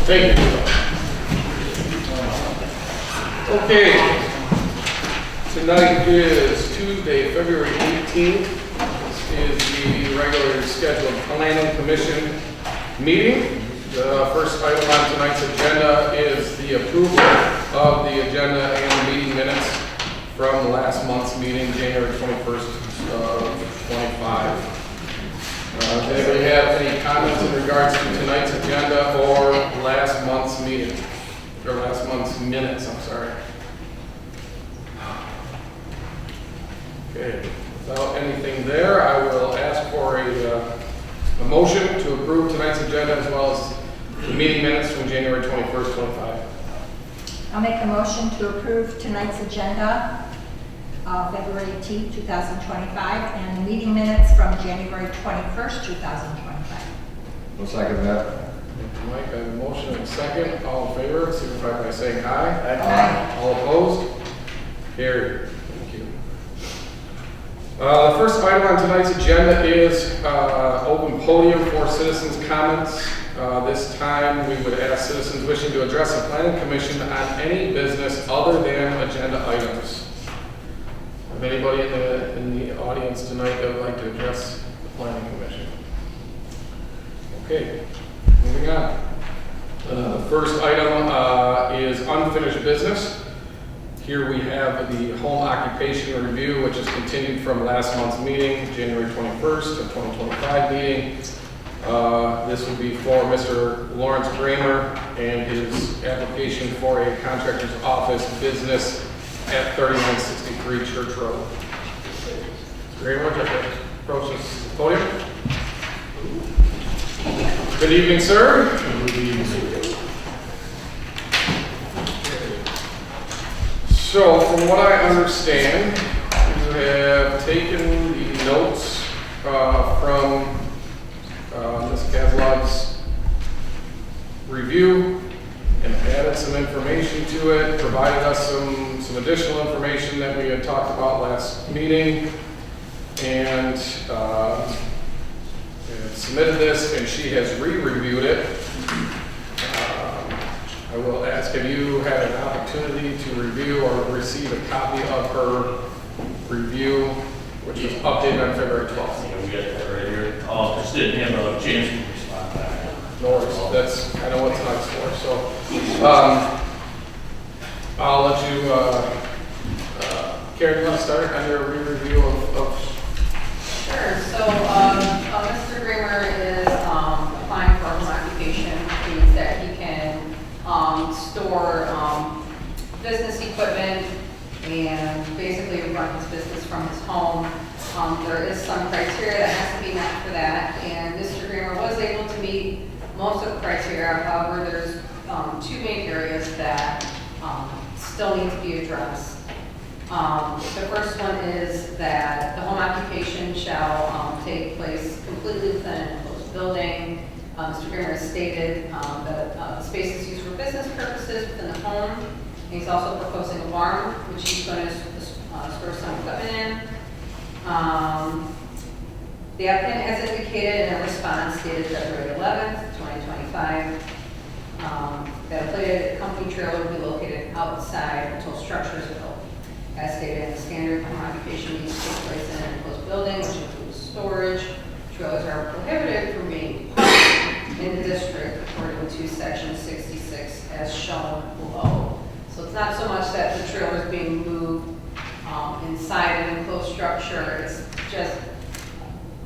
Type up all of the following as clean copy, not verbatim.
Thank you. Okay, tonight is Tuesday, February 18th. This is the regularly scheduled Planning Commission meeting. The first item on tonight's agenda is the approval of the agenda and meeting minutes from last month's meeting, January 21st, 25. Does anybody have any comments in regards to tonight's agenda or last month's meeting? Or last month's minutes, I'm sorry. Okay, without anything there, I will ask for a motion to approve tonight's agenda as well as the meeting minutes from January 21st, 25. I'll make a motion to approve tonight's agenda, February 18th, 2025, and the meeting minutes from January 21st, 2025. I'll second that. Mike, I have a motion and a second. All in favor, signify by saying aye. Aye. All opposed? Carried. Thank you. The first item on tonight's agenda is open podium for citizens' comments. This time we would ask citizens wishing to address the Planning Commission on any business other than agenda items. Have anybody in the audience tonight that would like to address the Planning Commission? Okay, moving on. The first item is unfinished business. Here we have the home occupation review, which is continued from last month's meeting, January 21st of 2025 meeting. This would be for Mr. Lawrence Kramer and his application for a contractor's office business at 3963 Church Road. Kramer, I'd like to approach this podium. Good evening, sir. Good evening, sir. So, from what I understand, you have taken the notes from Ms. Kazlov's review and added some information to it, provided us some additional information that we had talked about last meeting, and submitted this, and she has re-reviewed it. I will ask, have you had an opportunity to review or receive a copy of her review, which was updated on February 12th? Yeah, we got that right here. Just didn't have a chance to respond back. No worries. That's kind of what tonight's for. So I'll let you, Karen, you want to start on your re-review of Sure. So Mr. Kramer is applying for home occupation, which means that he can store business equipment and basically run his business from his home. There is some criteria that has to be met for that, and Mr. Kramer was able to meet most of the criteria. However, there's two main areas that still need to be addressed. The first one is that the home occupation shall take place completely within an enclosed building. Mr. Kramer has stated that the space is used for business purposes within the home. And he's also proposing a barn, which he's going to store some equipment in. The applicant has indicated in a response dated February 11th, 2025, that a plated company trailer will be located outside until structure is built. As stated in the standard home occupation needs to take place in an enclosed building, which includes storage. Trailers are prohibited from being parked in the district according to section 66 as shown below. So it's not so much that the trailer is being moved inside an enclosed structure. It's just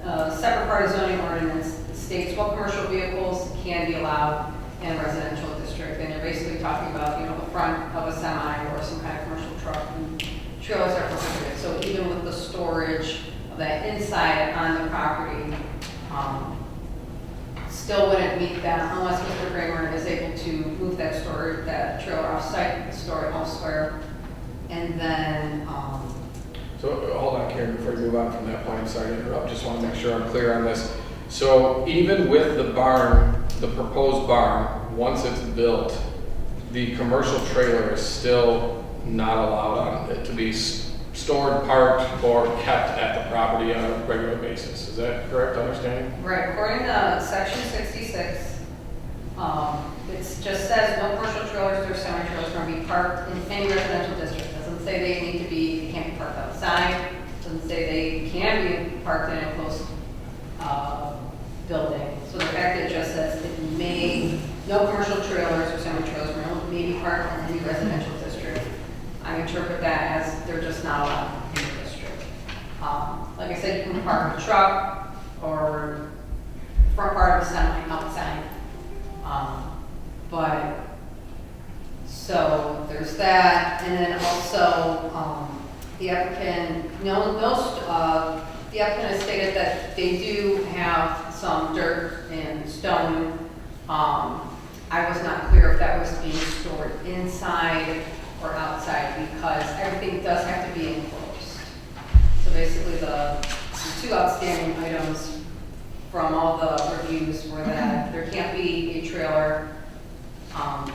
a separate part of zoning ordinance that states what commercial vehicles can be allowed in a residential district. And they're basically talking about, the front of a semi or some kind of commercial truck. And trailers are prohibited. So even with the storage of that inside on the property, still wouldn't meet that unless Mr. Kramer is able to move that trailer off-site and store it elsewhere. And then, So hold on, Karen, before you move on from that point, sorry to interrupt, just want to make sure I'm clear on this. So even with the barn, the proposed barn, once it's built, the commercial trailer is still not allowed on it to be stored, parked, or kept at the property on a regular basis. Is that correct understanding? right, according to section 66, It just says no commercial trailers or semi-trailers can be parked in any residential district. Doesn't say they need to be, they can't be parked outside. Doesn't say they can be parked in a closed building. So the fact that it just says it may, no commercial trailers or semi-trailers may be parked in any residential district. I interpret that as they're just not allowed in the district. Like I said, you can park a truck or front part of a semi outside. But, so there's that, and then also, the applicant, the applicant has stated that they do have some dirt and stone. I was not clear if that was being stored inside or outside, because everything does have to be enclosed. So basically, the two outstanding items from all the reviews were that there can't be a trailer on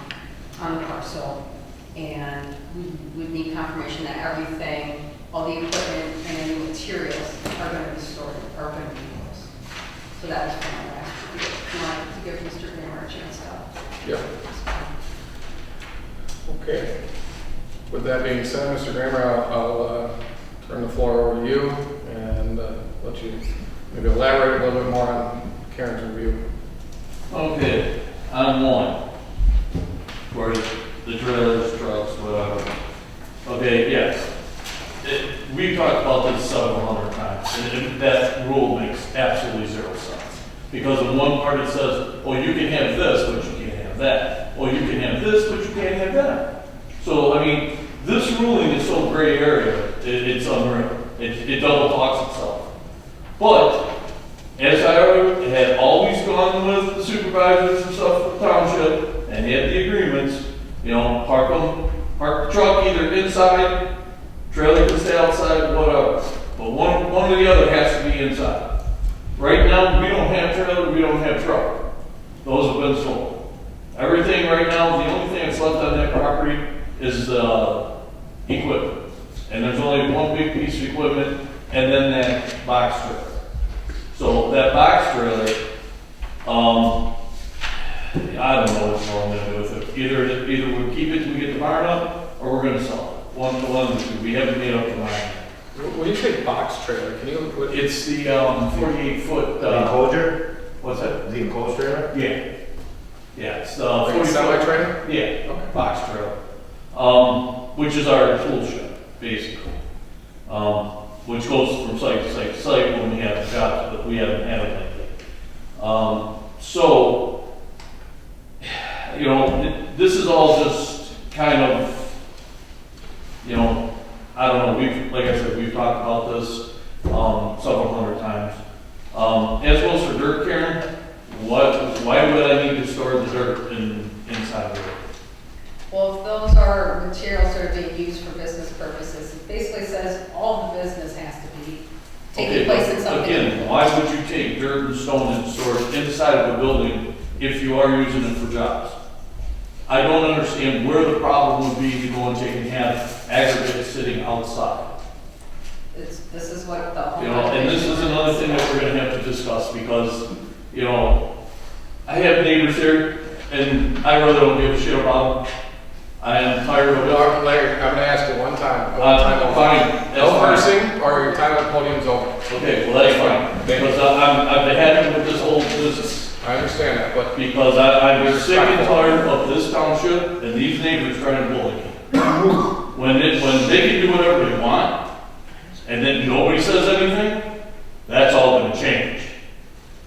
the parcel, and we would need confirmation that everything, all the equipment and any materials are going to be stored, are going to be enclosed. So that was from my last review. If you want to give Mr. Kramer a chance to. Yep. Okay. With that being said, Mr. Kramer, I'll turn the floor over to you and let you maybe elaborate a little bit more on Karen's review. Okay, on one, where the trailers, trucks, whatever. Okay, yes. We've talked about this several hundred times, and that rule makes absolutely zero sense. Because in one part it says, oh, you can have this, but you can't have that. Oh, you can have this, but you can't have that. So, I mean, this ruling is so gray area, it's unreal. It double talks itself. But, as I already had always gone with the supervisors and stuff for the township, and had the agreements, you know, park the truck either inside, trailer can stay outside, whatever. But one or the other has to be inside. Right now, we don't have trailer, we don't have truck. Those have been sold. Everything right now, the only thing that's left on that property is equipment. And there's only one big piece of equipment, and then that box trailer. So that box trailer, I don't know what we're going to do with it. Either we keep it till we get the barn up, or we're going to sell it. One of the two. We haven't made up the mind. When you say box trailer, can you? It's the 48-foot. The enclosure? What's that? The enclosed trailer? Yeah. Yeah, it's Like a 40 semi-trailer? Yeah, Okay. box trailer. Which is our tool shed, basically. Which goes from site to site to site when we have jobs, but we haven't had it lately. So, you know, this is all just kind of, you know, I don't know, like I said, we've talked about this several hundred times. As well as for dirt, Karen, why would I need to store the dirt inside the road? Well, if those are materials that are being used for business purposes, it basically says all the business has to be taking place in something. Again, why would you take dirt and stone and store it inside of a building if you are using it for jobs? I don't understand where the problem would be to go and take and have aggregate sitting outside. This is what the. You know, and this is another thing that we're gonna have to discuss because, you know, I have neighbors here and I really don't give a shit about them. I am tired of it. Larry, I'm gonna ask you one time. Fine. No cursing, or your time at the podium's over. Okay, well, that's fine. Because I've been having with this whole business. I understand that, but Because I'm sick and tired of this township and these neighbors trying to bully me. When they can do whatever they want, and then nobody says anything, that's all gonna change.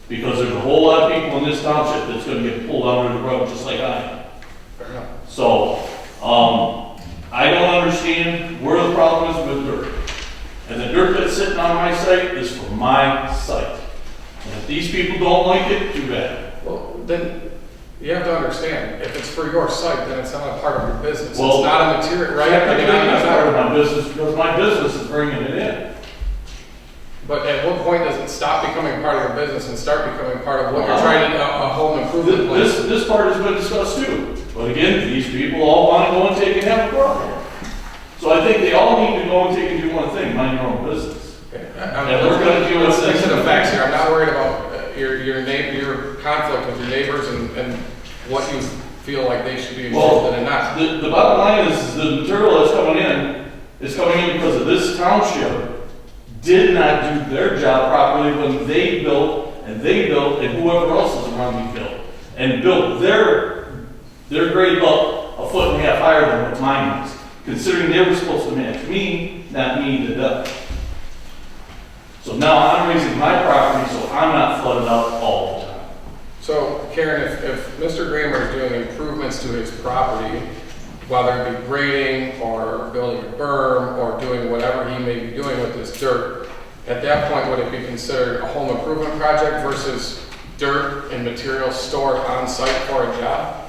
Because there's a whole lot of people in this township that's gonna get pulled under the rug just like I am. fair enough. So, I don't understand where the problem is with dirt. And the dirt that's sitting on my site is for my site. And if these people don't like it, too bad. Well, then you have to understand, if it's for your site, then it's not a part of your business. It's Well, not a material, right? I mean, That's part of I'm my business because my business is bringing it in. But at what point does it stop becoming part of your business and start becoming part of what you're trying to, a home improvement plan? This part has been discussed too. But again, these people all want to go and take and have a problem. So I think they all need to go and take and do one thing, mind your own business. And we're gonna deal with Let's stick this. to the facts here. I'm not worried about your conflict with your neighbors and what you feel like they should be Well, involved in and not. the bottom line is the material that's coming in is coming in because of this township did not do their job properly when they built, and whoever else is around me built, and built their grade up a foot and a half higher than what mine is, considering they were supposed to match me, not me to them. So now I'm raising my property so I'm not flooded out all the time. So Karen, if Mr. Kramer is doing improvements to his property, whether it be grading or building a berm or doing whatever he may be doing with this dirt, at that point, would it be considered a home improvement project versus dirt and material stored on site for a job?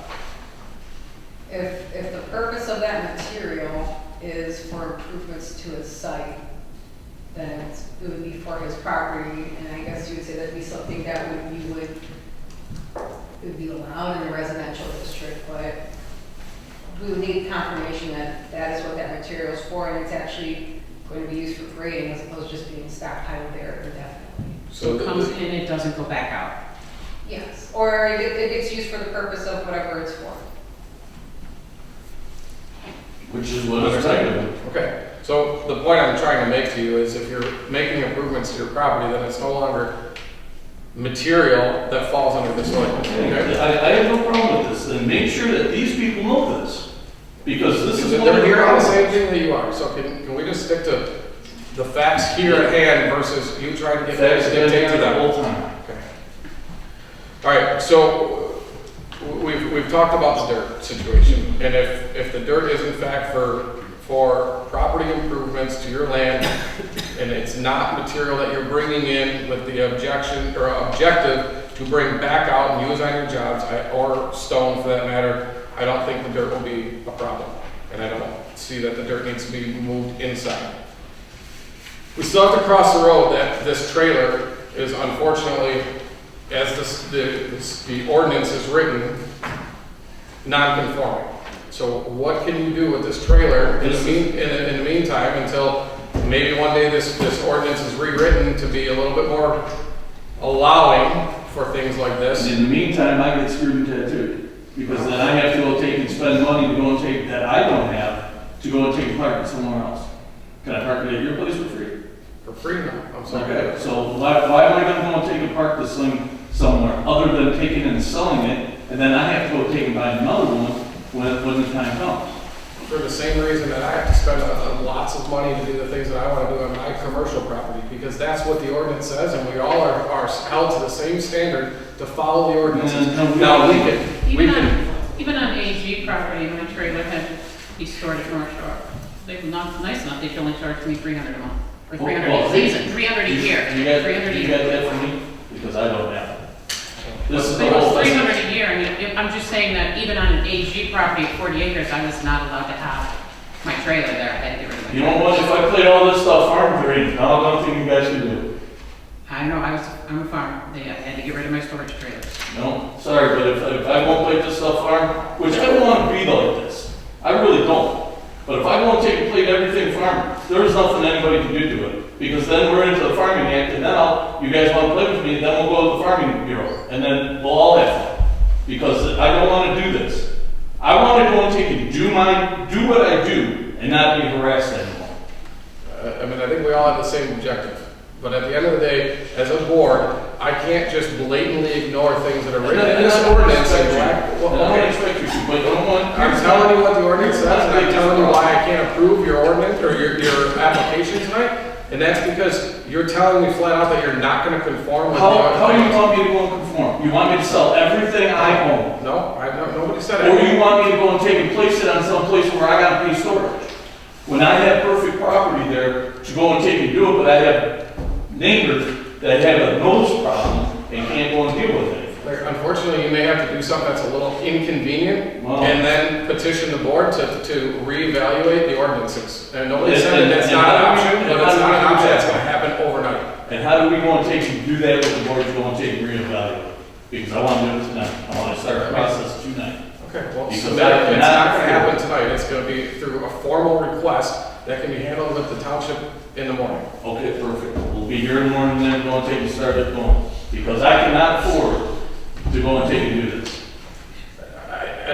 If the purpose of that material is for improvements to his site, then it would be for his property, and I guess you would say that'd be something that would be allowed in a residential district, but we would need confirmation that that is what that material is for, and it's actually going to be used for grading as opposed to just being stockpiled there indefinitely. So It comes in, it doesn't go back out. Yes, or it gets used for the purpose of whatever it's for. Which is what it's saying. Okay, so the point I'm trying to make to you is if you're making improvements to your property, then it's no longer material that falls under the soil. Okay? I have no problem with this, and make sure that these people know this, because this is one of They're the hearing the problems. same thing that you are, so can we just stick to the facts here at hand versus you trying to get them to dictate to the them? whole time. Okay. All right, so we've talked about the dirt situation, and if the dirt is in fact for property improvements to your land, and it's not material that you're bringing in with the objection or objective to bring back out and use on your jobs, or stone for that matter, I don't think the dirt will be a problem, and I don't see that the dirt needs to be moved inside. We still have to cross the road that this trailer is unfortunately, as the ordinance is written, non-conforming. So what can you do with this trailer in the meantime until maybe one day this ordinance is rewritten to be a little bit more allowing for things like this? In the meantime, I get screwed and tattooed, because then I have to go take and spend money to go and take, that I don't have, to go and take and park it somewhere else. Can I park it at your place for free? For free now, I'm sorry. Okay, so why am I gonna go and take and park this thing somewhere, other than taking and selling it, and then I have to go take and buy another one when the time comes? For the same reason that I have to spend lots of money to do the things that I want to do on my commercial property, because that's what the ordinance says, and we all are held to the same standard to follow the ordinances. Now, Even on AG property, my trailer had to be stored at North Shore. They're not nice enough, they could only charge me $300 a month, or $300 a season, $300 a year. You got that for me? Because I don't have it. This is the It whole was thing. $300 a year, and I'm just saying that even on an AG property of 40 acres, I was not allowed to have my trailer there. I had to get rid of my You know what, if I played all this stuff farm grade, I don't think you guys can do it. I know, I'm a farmer. I had to get rid of my storage trailers. No, sorry, but if I won't play this stuff farm, which I don't want to be like this, I really don't. But if I won't take and play everything farm, there's nothing anybody can do to it. Because then we're into the farming act, and now you guys want to play with me, then we'll go to the farming bureau, and then we'll all have fun. Because I don't want to do this. I want to go and take and do what I do, and not be harassed anymore. I mean, I think we all have the same objective. But at the end of the day, as a board, I can't just blatantly ignore things that are written in this ordinance. And I don't expect you to, but I don't want. I'm telling you what the ordinance says, and I'm telling you why I can't approve your ordinance or your application tonight. And that's because you're telling me flat out that you're not going to conform with the How do you ordinance. want me to go and conform? You want me to sell everything I own? No, nobody said Or it. you want me to go and take and place it on some place where I gotta pay storage? When I have perfect property there to go and take and do it, but I have neighbors that have a nose problem and can't go and deal with it. Unfortunately, you may have to do something that's a little inconvenient, Well- and then petition the board to reevaluate the ordinances. And nobody And- said that that's and not an how do we- option, and but how it's do not we an do option that? that's gonna happen overnight. And how do we go and take and do that with the board to go and take and reevaluate? Because I wanna do it tonight. I wanna start the process tonight. Okay, well, Because so that that, it's cannot not gonna fail. happen tonight, it's gonna be through a formal request that can be handled with the township in the morning. Okay, perfect. We'll be here in the morning and then go and take and start it going. Because I cannot afford to go and take and do this.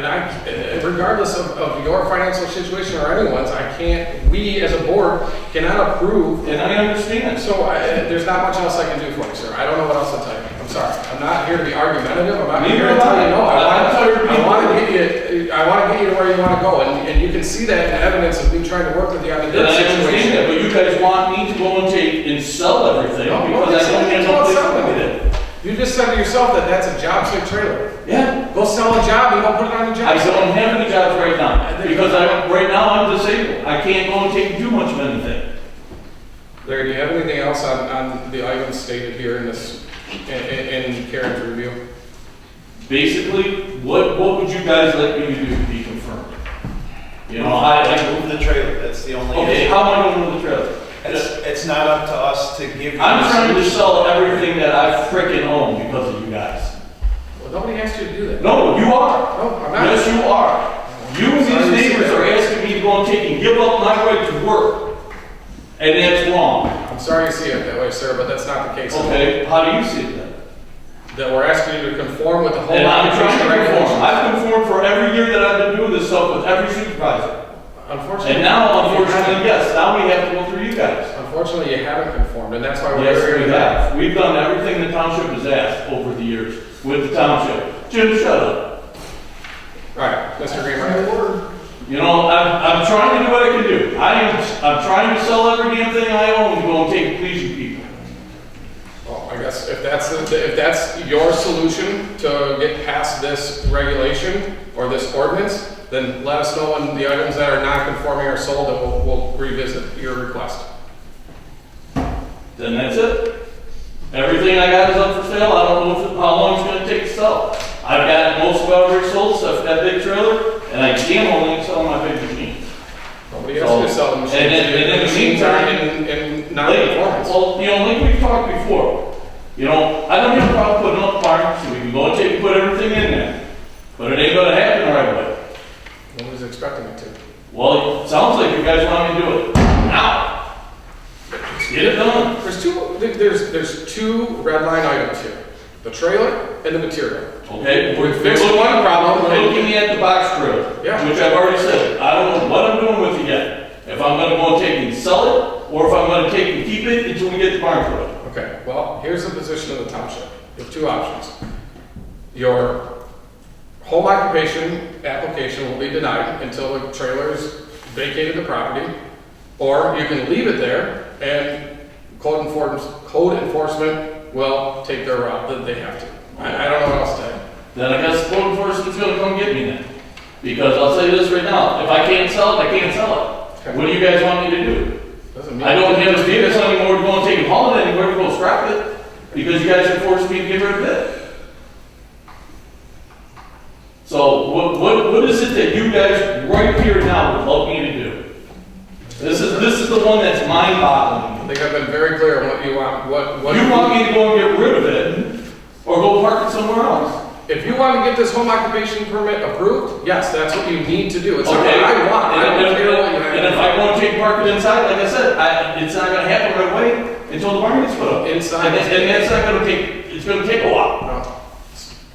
regardless of your financial situation or anyone's, we as a board cannot approve. And I understand. So there's not much else I can do for you, sir. I don't know what else to tell you. I'm sorry. I'm not here to be argumentative. I'm not here to tell you no. I want to get you to where you want to go, and you can see that in the evidence of me trying to work with you on the And dirt I understand situation. that, but you guys want me to go and take and sell everything No, because I don't have no place to put it. You just said to yourself that that's a job site trailer. Yeah. Go sell a job and go put it on the job I site. don't have any jobs right now because right now I'm disabled. I can't go and take too much of anything. Larry, do you have anything else on the items stated here in this, in Karen's review? Basically, what would you guys like me to do to be confirmed? You know, I move the trailer, that's the only. okay, how am I going to move the trailer? It's not up to us to give you. I'm trying to sell everything that I frickin' own because of you guys. Well, nobody asked you to do that. No, you are. No, I'm not. Yes, you are. You and Sorry to these say neighbors that. are asking me to go and take and give up my right to work. And that's wrong. I'm sorry you see it that way, sir, but that's not the case. Okay, how do you see it then? That we're asking you to conform with the whole And I'm trying to occupation conform. regulations. I've conformed for every year that I've been doing this stuff with every supervisor. Unfortunately. And now, unfortunately, yes, now we have to go through you guys. Unfortunately, you haven't conformed, and that's why we're Yes, here we today. have. We've done everything the township has asked over the years with the township. Jim, shut up. All right, Mr. Greenberg. You know, I'm trying to do what I can do. I'm trying to sell every damn thing I own to go and take and please you people. Well, I guess if that's your solution to get past this regulation or this ordinance, then let us know when the items that are non-conforming are sold, and we'll revisit your request. Then that's it. Everything I got is up for sale. I don't know how long it's gonna take to sell. I've got most of it already sold, except for that big trailer, and I damn only sell my big machine. Nobody else can sell the machines. And in The the machines are meantime- in non-conformance. Well, you know, like we've talked before, you know, I don't have a problem putting up barns, so we can go and take and put everything in there. But it ain't gonna happen right away. Nobody's expecting it to. Well, it sounds like you guys want me to do it now. Let's get it done. There's two red line items here. The trailer and the material. Okay? We fixed one problem. We're looking at the box trailer, Yeah. which I've already said. I don't know what I'm doing with it yet. If I'm gonna go and take and sell it, or if I'm gonna take and keep it until we get the barn put up. Okay, well, here's the position of the township. You have two options. Your home occupation application will be denied until the trailer's vacated the property, or you can leave it there and code enforcement will take their route that they have to. I don't know what else to tell you. Then I guess code enforcement's gonna come get me then. Because I'll say this right now, if I can't sell it, I can't sell it. Okay. What do you guys want me to do? Doesn't mean- I don't have a vehicle anymore to go and take and haul it anywhere to go scrap it, because you guys are forcing me to get rid of it. So what is it that you guys right here now would love me to do? This is the one that's mind-boggling. I think I've been very clear on what you want, what. You want me to go and get rid of it, or go park it somewhere else? If you want to get this home occupation permit approved, yes, that's what you need to do. It's not what Okay. I want. I don't care what you have. And if I go and take park it inside, like I said, it's not gonna happen right away until the barn gets put up. Inside. And that's not gonna take, it's gonna take a while. No.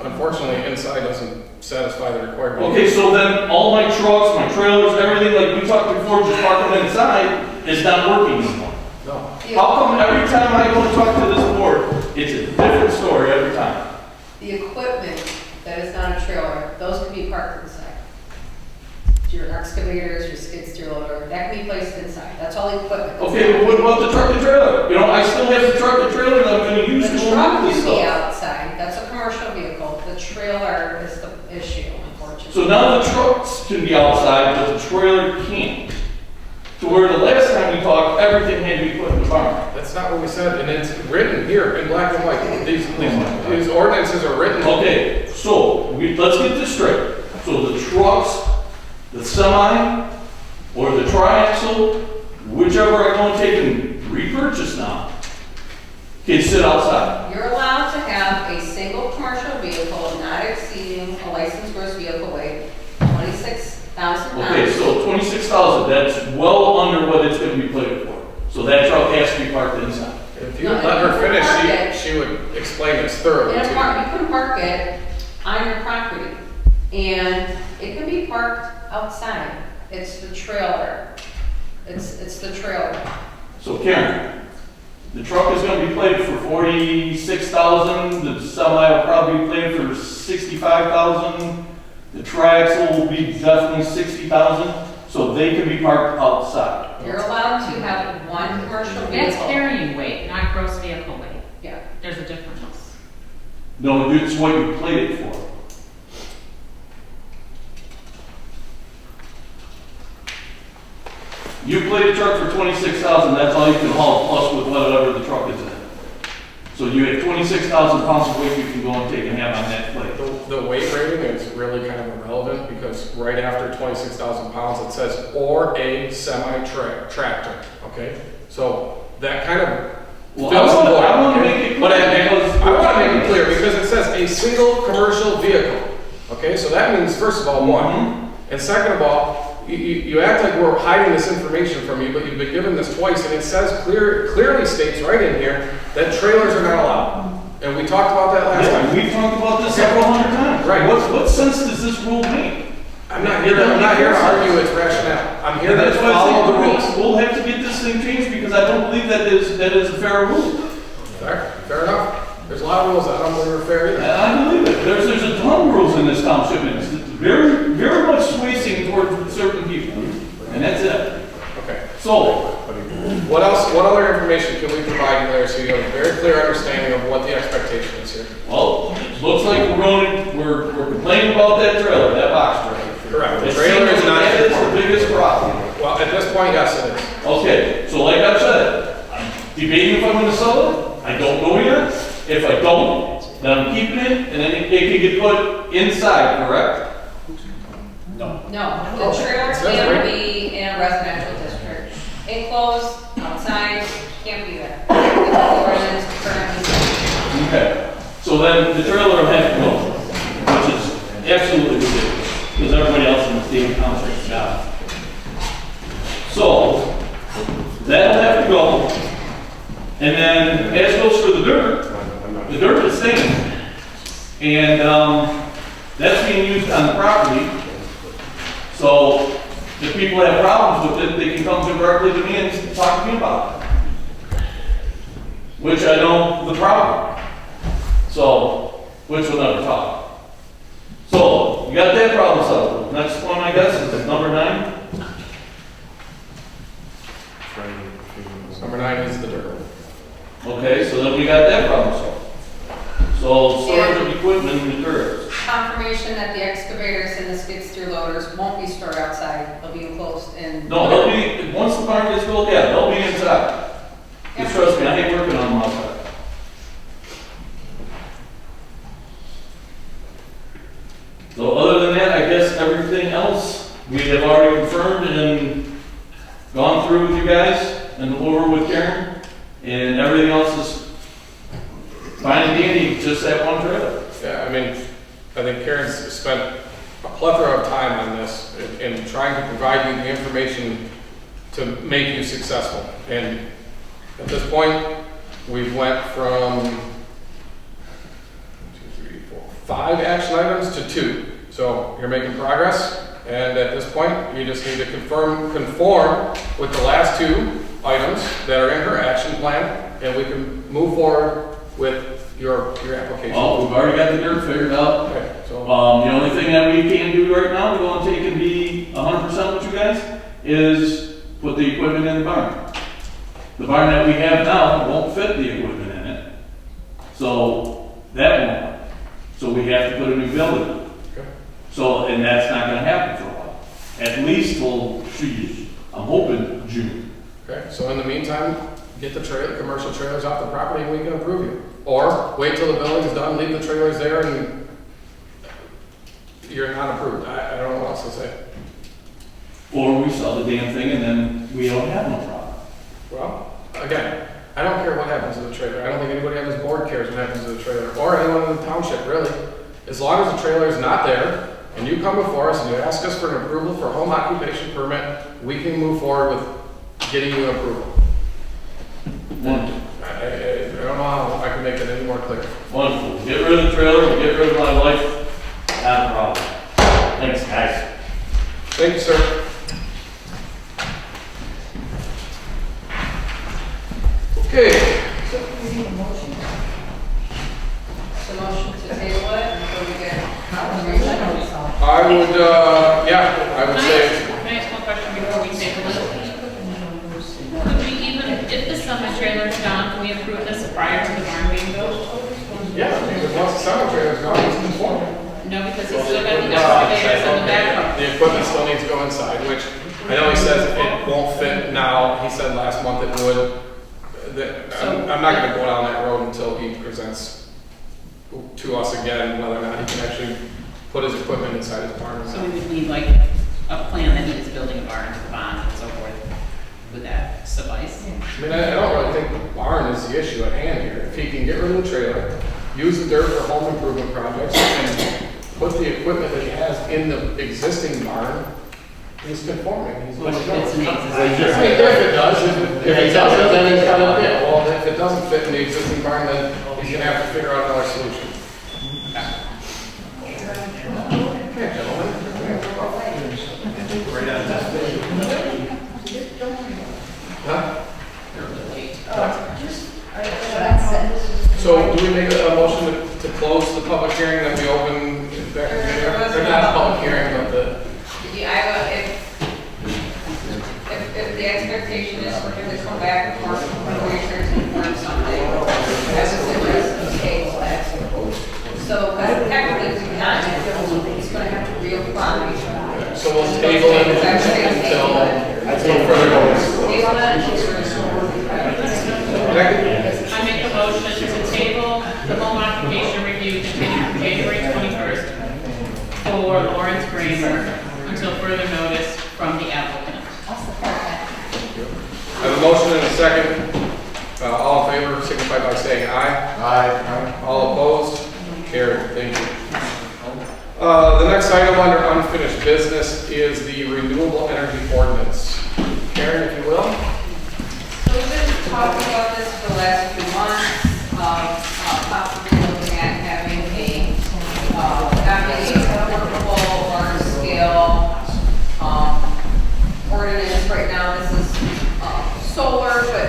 Unfortunately, inside doesn't satisfy the requirement. Okay, so then all my trucks, my trailers, everything like we talked before, just parking inside, is not working anymore. No. How come every time I go and talk to this board, it's a different story every time? The equipment that is not a trailer, those can be parked inside. Your excavators, your skid steer loader, that can be placed inside. That's all the equipment. Okay, but what about the truck and trailer? You know, I still have the truck and trailer that I'm gonna use to The go truck move this can be stuff. outside, that's a commercial vehicle. The trailer is the issue, unfortunately. So now the trucks can be outside, but the trailer can't. To where the last time we talked, everything had to be put in the barn. That's not what we said, and it's written here in black and white. These ordinances are written. Okay, so let's get this straight. So the trucks, the semi, or the triaxle, whichever I go and take and repurchase now, can sit outside. You're allowed to have a single commercial vehicle not exceeding a licensed gross vehicle weight, 26,000 pounds. Okay, so 26,000, that's well under what it's gonna be plated for. So that truck has to be parked inside. If you No, let if her you finish, park it- she would explain this thoroughly In to a you. park, you can park it on your property. And it can be parked outside. It's the trailer. It's the trailer. So Karen, the truck is gonna be plated for 46,000, the semi will probably be plated for 65,000, the triaxle will be definitely 60,000, so they can be parked outside. You're allowed to have one commercial That's vehicle. carrying weight, not gross vehicle weight. Yeah. There's a difference. No, it's what you plated for. You played a truck for 26,000, that's all you can haul, plus with whatever the truck is in. So you had 26,000 pounds of weight you can go and take and have on that plate. The weight rating is really kind of irrelevant because right after 26,000 pounds, it says, or a semi-tractor, okay? So that kind of Well, fills the void. I want to okay? make it But clear because I want to make it clear because it says a single commercial vehicle, okay? So that means, first of all, one. And second of all, you act like we're hiding this information from you, but you've been given this twice, and it says clearly states right in here that trailers are not allowed. And we talked about that last Yeah, time. we've talked about this several hundred times. Right. What sense does this rule make? I'm not here to argue its rationale. I'm here And to that's why follow the I rules. think we'll have to get this thing changed because I don't believe that is a fair rule. Fair enough. There's a lot of rules that I don't believe are fair And either. I believe it. There's a ton of rules in this township and it's very, very much swaying towards certain people. And that's it. Okay. So, What else, what other information can we provide you there so you have a very clear understanding of what the expectation is here? well, it looks like we're complaining about that trailer, that box trailer. Correct. The It trailer seems is not. that is the biggest problem. Well, at this point, yes, it is. Okay, so like I said, I'm debating if I'm gonna sell it. I don't know yet. If I don't, then I'm keeping it, and then it can get put inside, correct? No. No, Oh, the trailer it says can't right- be in a residential district. Enclosed, outside, can't be there. The ordinance currently says. Okay, so then the trailer will have to go, which is absolutely ridiculous, because everybody else in the state council's got it. So, that'll have to go, and then as goes for the dirt is staying. And, that's being used on the property. So, if people have problems with it, they can come directly to me and talk to me about it. Which I know the problem. So, which we'll never talk. So, you got that problem solved. Next one, I guess, is number 9. Number 9 is the dirt. Okay, so then we got that problem solved. So, storage of equipment and materials. Confirmation that the excavators and the skid steer loaders won't be stored outside. They'll be enclosed in. No, they'll be, once the barn gets built, yeah, they'll be inside. Just trust me, I hate working on them outside. So other than that, I guess everything else we have already confirmed and gone through with you guys and over with Karen. And everything else is fine and dandy, just that one trailer. Yeah, I mean, I think Karen's spent a plethora of time on this in trying to provide you the information to make you successful. And at this point, we've went from 5 action items to 2. So you're making progress. And at this point, you just need to conform with the last 2 items that are in her action plan, and we can move forward with your application. Well, we've already got the dirt figured out. Okay, so The only thing that we can do right now to go and take and be 100% with you guys is put the equipment in the barn. The barn that we have now won't fit the equipment in it. So that won't. So we have to put a new building in. okay. So, and that's not gonna happen for a while. At least till, geez, I'm hoping June. Okay, so in the meantime, get the commercial trailers off the property and we can approve you. Or wait till the building's done, leave the trailers there and you're not approved. I don't know what else to say. Or we sell the damn thing and then we don't have no problem. Well, again, I don't care what happens to the trailer. I don't think anybody on this board cares what happens to the trailer, or anyone in the township, really. As long as the trailer is not there, and you come before us and you ask us for an approval for a home occupation permit, we can move forward with getting you an approval. Wonderful. I don't know how I can make that any more clear. Wonderful. Get rid of the trailer, get rid of my wife, not a problem. sir. Okay, The motion to table it until we get confirmation. I would, yeah, I would say, Can I ask one question before we table it? Could we even, if the summer trailer is gone, can we approve this prior to the barn being built? yeah, because once the summer trailer's gone, it's conforming. No, because he's still got the excavators and the backhoe. The equipment still needs to go inside, which I know he says it won't fit now. He said last month it would. I'm not gonna go down that road until he presents to us again whether or not he can actually put his equipment inside his barn. So we would need like a plan that he is building a barn with bonds and so forth. Would that suffice? I mean, I don't really think the barn is the issue at hand here. If he can get rid of the trailer, use the dirt for home improvement projects, and put the equipment that he has in the existing barn, he's conforming. He's Which good to go. fits in the I existing. mean, if it does, if it doesn't, then he's gotta fit. Well, if it doesn't fit in the existing barn, then he's gonna have to figure out another solution. Okay, gentlemen. Huh? So do we make a motion to close the public hearing that we opened back in January? Or not a public hearing, but the, If the expectation is for him to come back for February 13th or something, I would suggest we table that. So, because technically, if not, he's going to have to reapply. so we'll table it until further notice. Table that. Second? I make a motion to table the home occupation review continued from January 21st for Lawrence Kramer until further notice from the applicant. I'll support that. I have a motion and a second. All in favor, signify by saying aye. Aye. All opposed? Carried. Thank you. The next item under unfinished business is the renewable energy ordinance. Karen, if you will. So we've been talking about this for the last few months, possibly looking at having a workable large scale ordinance. Right now, this is solar, but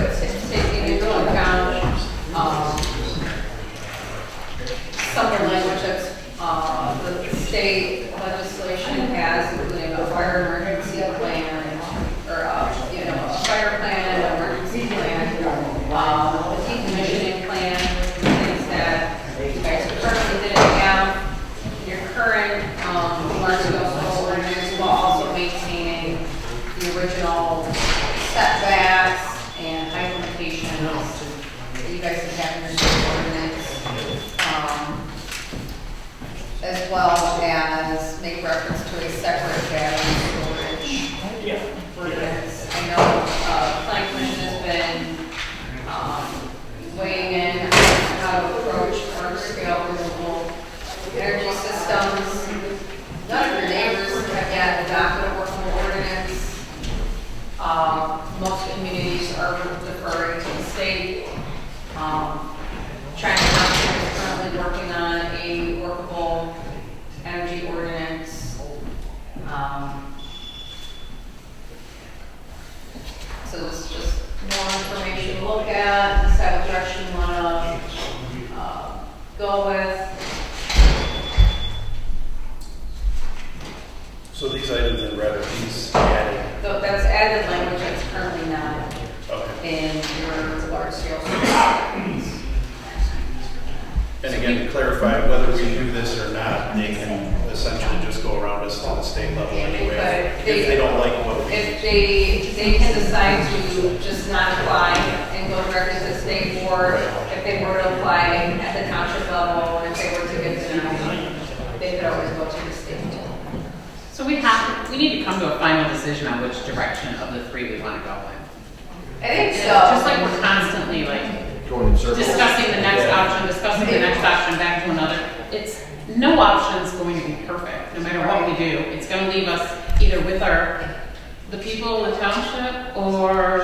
taking into account some of the language that's the state legislation has, including a fire emergency plan, or a fire plan, an emergency plan, a decommissioning plan, things that you guys currently didn't have. Your current large-scale solar ordinance while also maintaining the original setbacks and height limitations that you guys have in your solar ordinance. As well as make reference to a separate battery storage ordinance. I know, planning commission has been weighing in on how to approach large-scale renewable energy systems. None of your neighbors have yet adopted a workable ordinance. Most communities are deferring to the state. China is currently working on a workable energy ordinance. So this is just more information to look at, decide what direction you want to go with. So these items in red are these added? So that's added language that's currently not Okay. in your large scale ordinance. And again, to clarify, whether we do this or not, they can essentially just go around us to the state level anyway. If they don't like what we. If they can decide to just not apply and go directly to the state board, if they were to apply at the township level, and if they were to get denied, they could always go to the state. So we need to come to a final decision on which direction of the three we want to go in. I think so. Just like we're constantly like Going in circles. discussing the next option, back to another. It's, no option is going to be perfect, no matter what we do. It's going to leave us either with the people in the township, or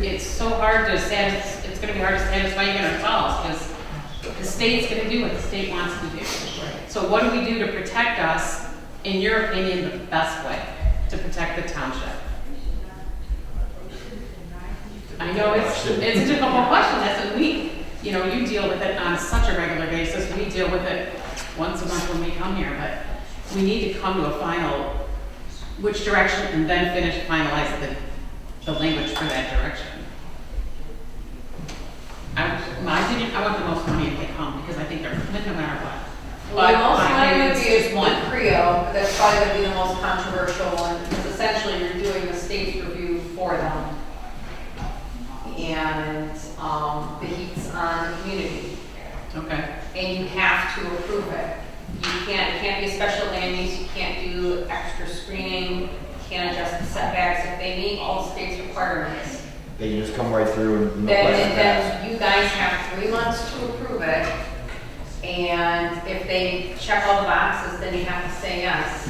it's so hard to it's going to be hard to satisfy even ourselves, because the state's going to do what the state wants to do. So what do we do to protect us, in your opinion, the best way? to protect the township? I know it's a difficult question, that's what you deal with it on such a regular basis, we deal with it once a month when we come here, but we need to come to a final, which direction, and then finalize the language for that direction. My opinion, I want the most money if they come, because I think they're good no matter what. Well, the most my money would opinion be is just one. the Creo, that's probably gonna be the most controversial one, because essentially you're doing the state's review for them. And, the heat's on the community, Okay, and you have to approve it. It can't be a special land use, you can't do extra screening, you can't adjust the setbacks if they meet all the state's requirements. They can just come right through and no questions asked. Then you guys have 3 months to approve it, and if they check all the boxes, then you have to say yes,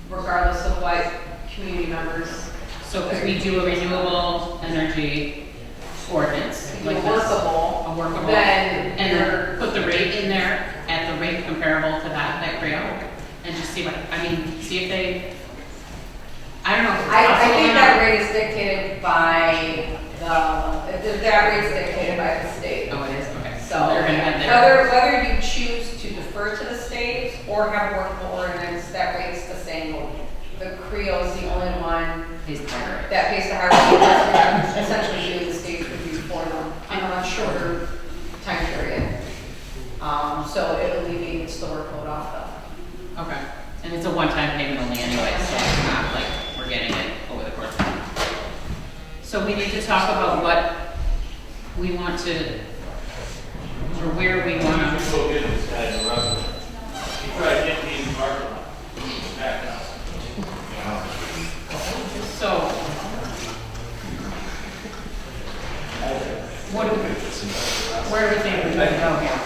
regardless of what community members. so could we do a renewable energy ordinance If like you're this? workable, A workable, then and you're, then put the rate in there at the rate comparable to that Creo, and just see see if they, I don't know. if it's I possible think or that not. rate is dictated by that rate's dictated by the state. Oh, it is, okay. So They're gonna have their, whether you choose to defer to the state or have a workable ordinance, that rate's the same. The Creo is the only one he's the higher rate. that pays the higher rate, because we're essentially doing the state's review for them on a much shorter time period. So it alleviates the workload off them. Okay, and it's a one-time payment only anyway, so it's not like we're getting it over the course of time. So we need to talk about what we want to, or where we want to. Just go get this guy in the resident. He tried getting me in the parking lot. Back out. So, where do we think we need to go here?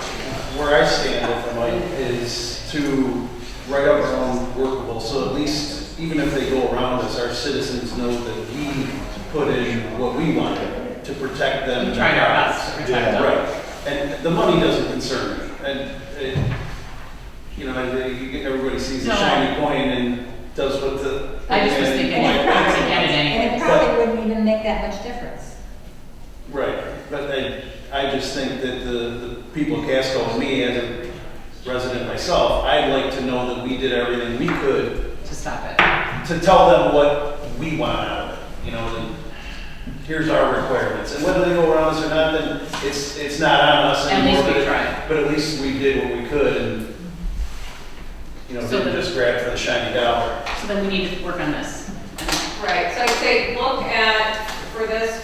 Where I stand, if I might, is to write up our own workable, so at least, even if they go around us, our citizens know that we put in what we wanted to protect them. We tried our best to protect them. Right, and the money doesn't concern me, and everybody sees the No. shiny coin and does what the. I just was thinking, and- if we can get it And anyway. it probably wouldn't even make that much difference. Right, but I just think that the people of Casco and me, as a resident myself, I'd like to know that we did everything we could To stop it. to tell them what we want out of it, that here's our requirements. And whether they go around us or not, then it's not on us At anymore. least we but- tried. But at least we did what we could and, So didn't the- just grab for the shiny dollar. So then we need to work on this. Right, so I'd say look at, for this,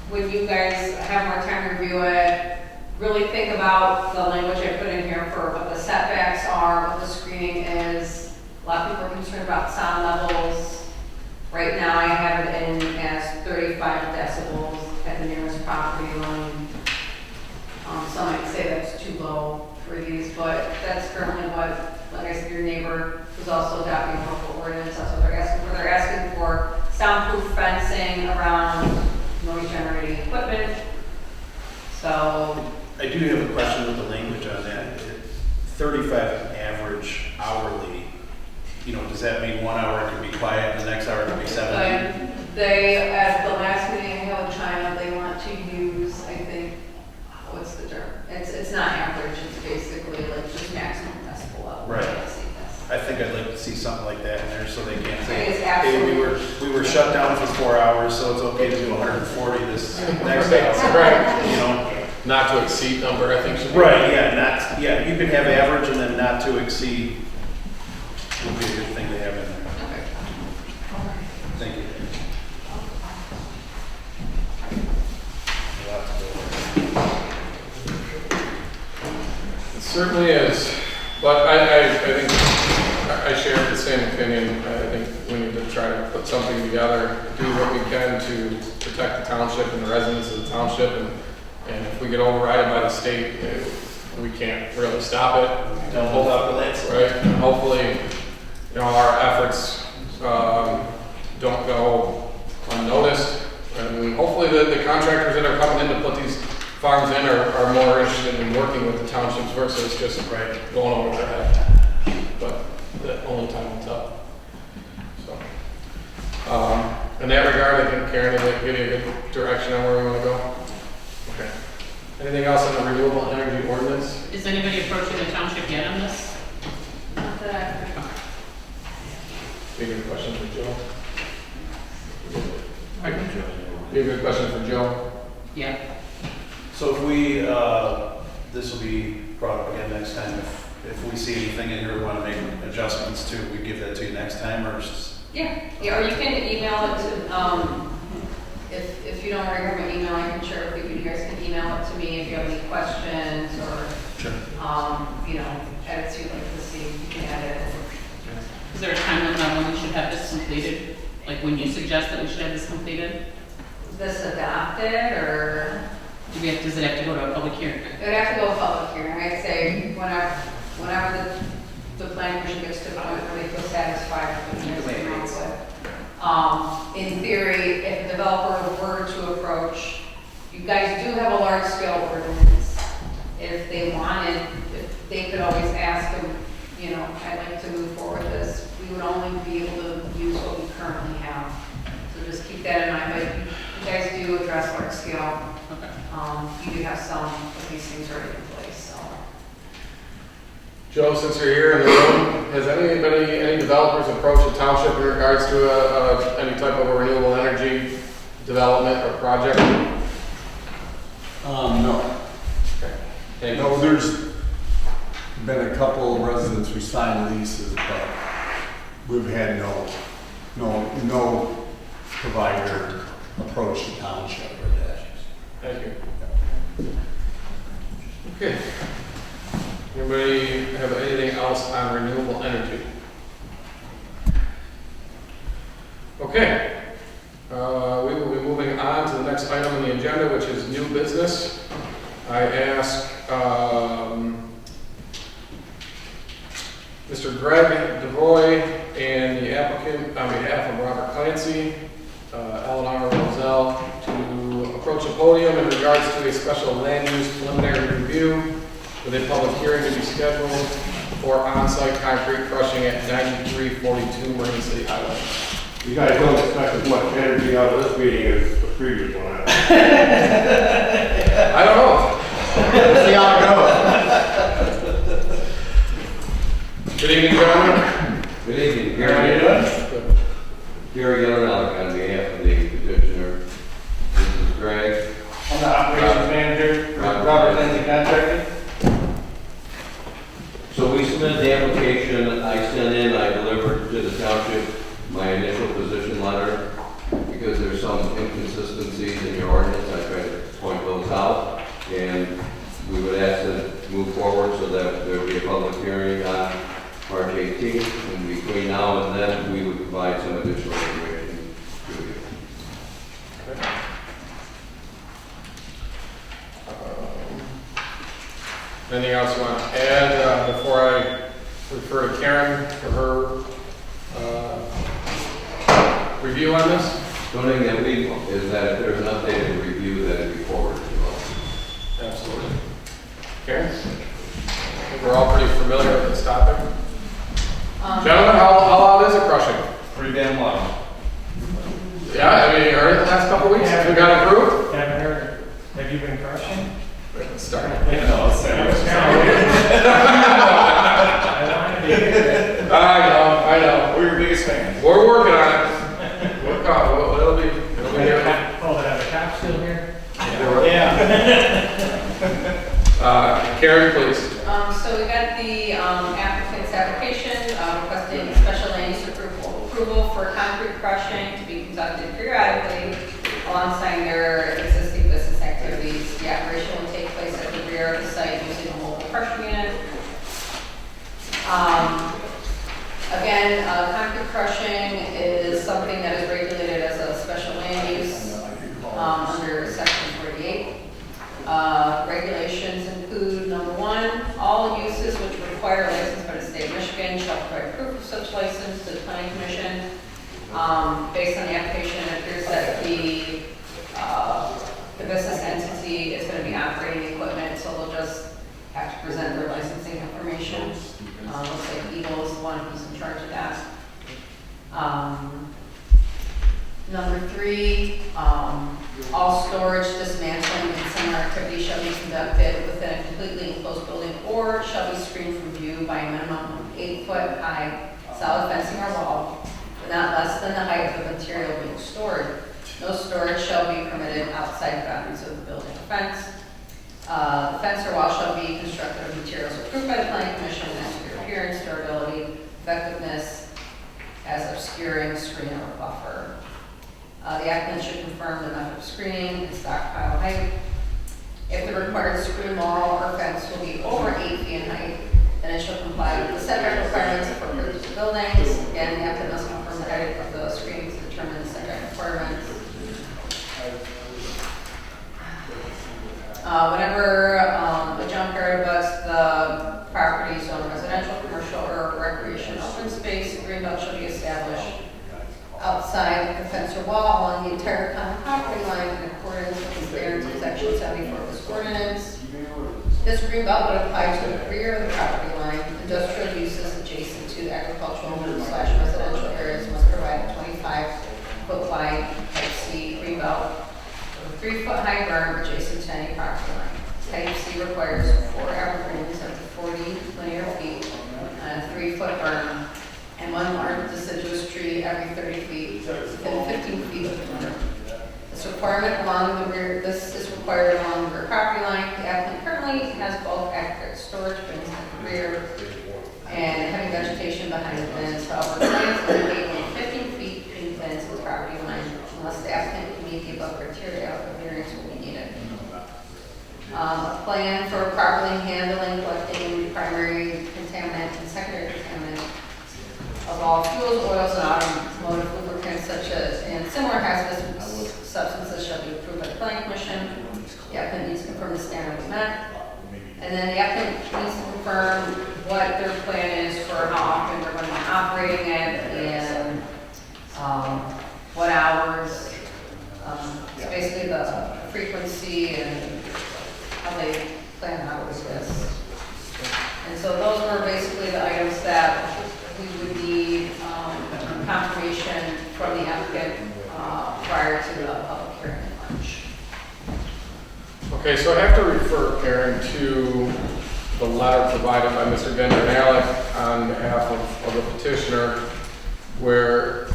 when you guys have more time to review it, really think about the language I put in here for what the setbacks are, what the screening is. A lot of people are concerned about sound levels. Right now, I have it in as 35 decibels at the nearest property line. Some might say that's too low for these, but that's currently what, like I said, your neighbor who's also adopting a local ordinance, that's what they're asking for. They're asking for soundproof fencing around noise generating equipment. So, I do have a question with the language on that. 35 average hourly, does that mean 1 hour could be quiet and the next hour could be 70? they, at the last meeting I held in China, they want to use, I think, what's the term? It's not average, it's basically like just maximum decibel level. Right. Let's see this. I think I'd like to see something like that in there so they can't say, It is hey, absolutely. we were shut down for 4 hours, so it's okay to do 140 this next Right. hour. Not to exceed number, I think should be. Right, you could have average and then not to exceed would be a good thing to have in there. Okay. Thank you. It certainly is, but I think I share the same opinion. I think we need to try to put something together, do what we can to protect the township and the residents of the township, and if we get overridden by the state, we can't really stop it. Don't hold out the lights. Right, and hopefully, our efforts don't go unnoticed, and hopefully the contractors that are coming in to put these farms in are more interested in working with the townships versus just going over their head. But only time will tell. In that regard, I think Karen will give you a good direction on where we want to go. Okay. Anything else on the renewable energy ordinance? Is anybody approaching the township yet on this? Not that Be a good question for Joe. Be a good question for Joe. Yeah. So if we, this will be brought up again next time, if we see anything in here we want to make adjustments to, we give that to you next time, or Yeah, or you can email it to, if you don't remember my email, I can share it with you. You guys can email it to me if you have any questions or, Sure. you know, edits you'd like to see, you can edit it. Is there a time limit on when we should have this completed? Like when you suggest that we should have this completed? This adopted, or Does it have to go to a public hearing? it would have to go public hearing. I'd say whenever the planning commission gets to the point where they feel satisfied with what they're coming up with. In theory, if a developer were to approach, you guys do have a large scale ordinance. If they wanted, if they could always ask them, you know, I'd like to move forward with this. We would only be able to use what we currently have. So just keep that in mind, but you guys do address large scale. Okay. You do have some of these things already in place, so. Joe, since you're here in the room, has any developers approached the township in regards to any type of a renewable energy development or project? No. Okay. No, there's been a couple of residents who signed leases, but we've had no provider approach the township or that. Thank you. Okay. Anybody have anything else on renewable energy? Okay. We will be moving on to the next item on the agenda, which is new business. I ask Mr. Greg DeVoy and the applicant on behalf of Robert Clancy, Eleanor Roselle, to approach the podium in regards to a special land use preliminary review with a public hearing to be scheduled for on-site concrete crushing at 9342 Marine City Highway. You guys don't expect as much energy out of this meeting as the previous one. I don't know. See how it goes. Good evening, gentlemen. Good evening, How are you Gary. doing? Gary Yellenalek on behalf of the petitioner. This is Greg. I'm the operations manager for Robert Clancy Contracting. So we submitted the application I delivered to the township my initial position letter because there's some inconsistencies in your ordinance. I tried to point those out, and we would ask to move forward so that there would be a public hearing on March 18th. And between now and then, we would provide some additional information to you. Anything else you want to add before I refer to Karen for her review on this? The only thing that we is that if there's an updated review, that it be forwarded to us. Absolutely. Karen? I think we're all pretty familiar with this topic. Gentlemen, how loud is it crushing? Pretty damn loud. Yeah, I mean, you heard it the last couple of weeks? We got approved? Haven't heard. Have you been crushing? Let's start. I know. We're your biggest fans. We're working on it. Work on it. It'll be here. Oh, they have a cop still here? Karen, please. So we got the applicant's application requesting special land use approval for concrete crushing to be conducted periodically alongside their existing business activities. The operation will take place at the rear of the site using a mobile crushing unit. Again, concrete crushing is something that is regulated as a special land use under Section 48. Regulations include, number one, all uses which require license by the state of Michigan shall provide proof of such license to the planning commission. Based on the application, it appears that the business entity is going to be operating equipment, so they'll just have to present their licensing information. Looks like Eagle is the one who's in charge of that. Number 3, all storage, dismantling, and similar activities shall be conducted within a completely enclosed building or shall be screened from view by a minimum of 8-foot high solid fencing or wall, but not less than the height of the material being stored. No storage shall be permitted outside the boundaries of the building or fence. The fence or wall shall be constructed of materials approved by the planning commission as to their appearance, durability, effectiveness, as obscuring, screen, or buffer. The applicant should confirm the method of screening and stockpile height. If the required screen wall or fence will be over 8 feet in height, then it shall comply with the setback requirements for the buildings. Again, the applicant must confirm the height of the screening to determine the setback requirements. Whenever a junkyard abuts the property zone, residential, commercial, or recreation open space, a green belt shall be established outside the fence or wall along the entire common property line in accordance with the standards of section 74 of this ordinance. This green belt would apply to the rear of the property line. Industrial uses adjacent to agricultural/residential areas must provide a 25-foot wide type C green belt with a 3-foot high berm adjacent to any property line. Type C requires 4 evergreens up to 40 linear feet and a 3-foot berm, and 1 large deciduous tree every 30 feet within 15 feet of the berm. This is required along the rear property line. The applicant currently has bulk aggregate storage bins at the rear and heavy vegetation behind the bins. However, plans indicate only 15 feet between the bins and the property line. Unless the applicant can meet the above criteria, a variance will be needed. A plan for properly handling, collecting primary contaminant and secondary contaminant of all fuels, oils, and automotive lubricants such as and similar hazardous substances shall be approved by the planning commission. The applicant needs to confirm the standard is met. And then the applicant needs to confirm what their plan is for how often they're going to be operating it and what hours. It's basically the frequency and how they plan out with this. And so those were basically the items that we would need confirmation from the applicant prior to the public hearing in March. Okay, so I have to refer, Karen, to the letter provided by Mr. Gendron-Alec on behalf of the petitioner, where,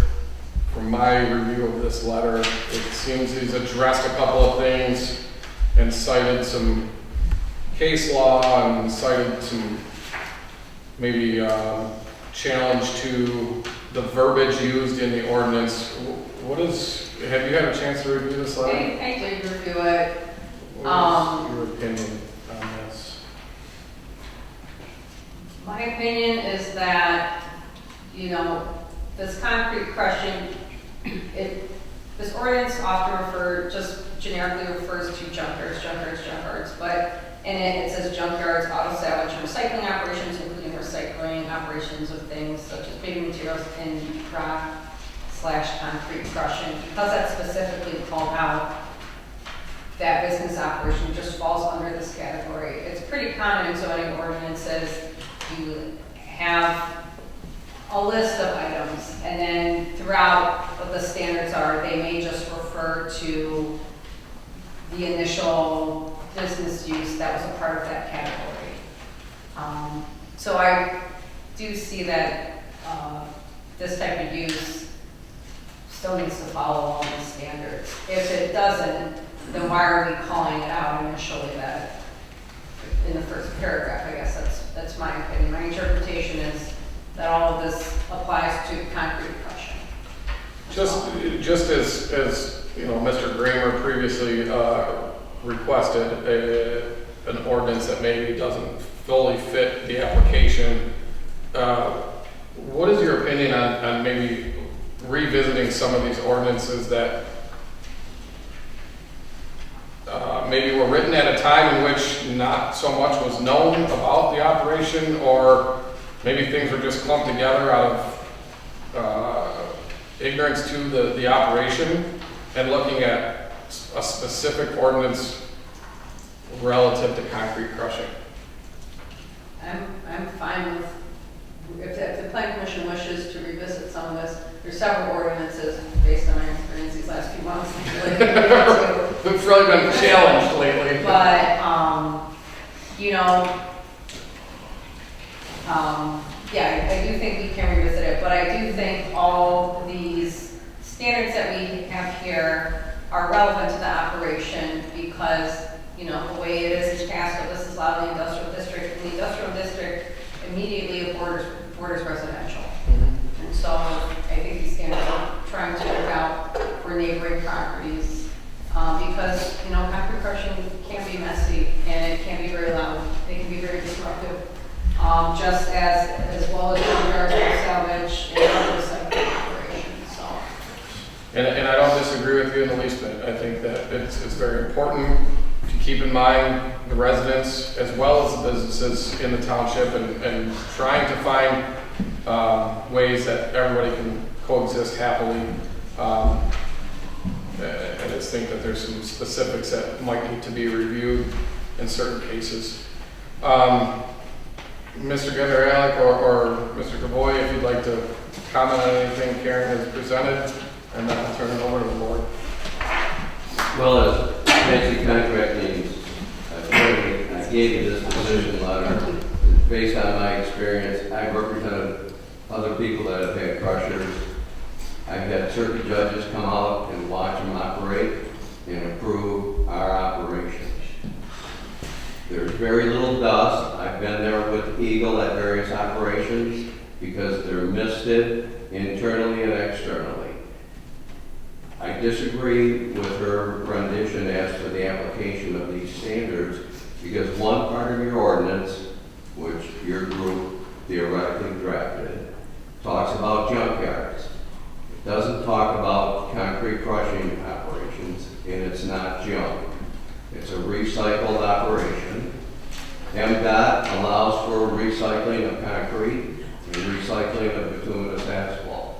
from my review of this letter, it seems he's addressed a couple of things and cited some case law and cited some maybe challenge to the verbiage used in the ordinance. Have you had a chance to review this letter? I did review it. What is your opinion on this? My opinion is that, this concrete crushing, this ordinance often just generically refers to junkyards, but in it says junkyards, auto salvage, and recycling operations, including recycling operations of things such as paving materials and rock/concrete crushing. Because that's specifically called out, that business operation just falls under this category. It's pretty common in zoning ordinances. You have a list of items, and then throughout what the standards are, they may just refer to the initial business use that was a part of that category. So I do see that this type of use still needs to follow all these standards. If it doesn't, then why are we calling it out initially that in the first paragraph? I guess that's my opinion. My interpretation is that all of this applies to concrete crushing. Just as Mr. Kramer previously requested an ordinance that maybe doesn't fully fit the application. What is your opinion on maybe revisiting some of these ordinances that maybe were written at a time in which not so much was known about the operation, or maybe things were just clumped together out of ignorance to the operation, and looking at a specific ordinance relative to concrete crushing? I'm fine with, if the planning commission wishes to revisit some of this. There's several ordinances based on my experience experience these last few months. But, We've really been challenged lately. you know, yeah, I do think we can revisit it, but I do think all these standards that we have here are relevant to the operation because, you know, the way it is in Casco, this is allowed in the industrial district, and the industrial district immediately borders residential. And so I think these standards are trying to work out for neighboring properties, because, you know, concrete crushing can be messy and it can be very loud. It can be very disruptive. Just as well as junkyard salvage and other recycling operations, so. And I don't disagree with you in the least bit. I think that it's very important to keep in mind the residents as well as the businesses in the township and trying to find ways that everybody can coexist happily. I just think that there's some specifics that might need to be reviewed in certain cases. Mr. Gunderalek or Mr. Kavoy, if you'd like to comment on anything Karen has presented, and then I'll turn it over to the board. Well, as basic contract needs, I gave you this position letter. Based on my experience, I've represented other people that have had crushers. I've had circuit judges come out and watch them operate and approve our operations. There's very little dust. I've been there with Eagle at various operations because they're misted internally and externally. I disagree with her rendition as to the application of these standards because one part of your ordinance, which your group theoretically drafted, talks about junkyards. It doesn't talk about concrete crushing operations, and it's not junk. It's a recycled operation. MDOT allows for recycling of concrete and recycling of bituminous asphalt.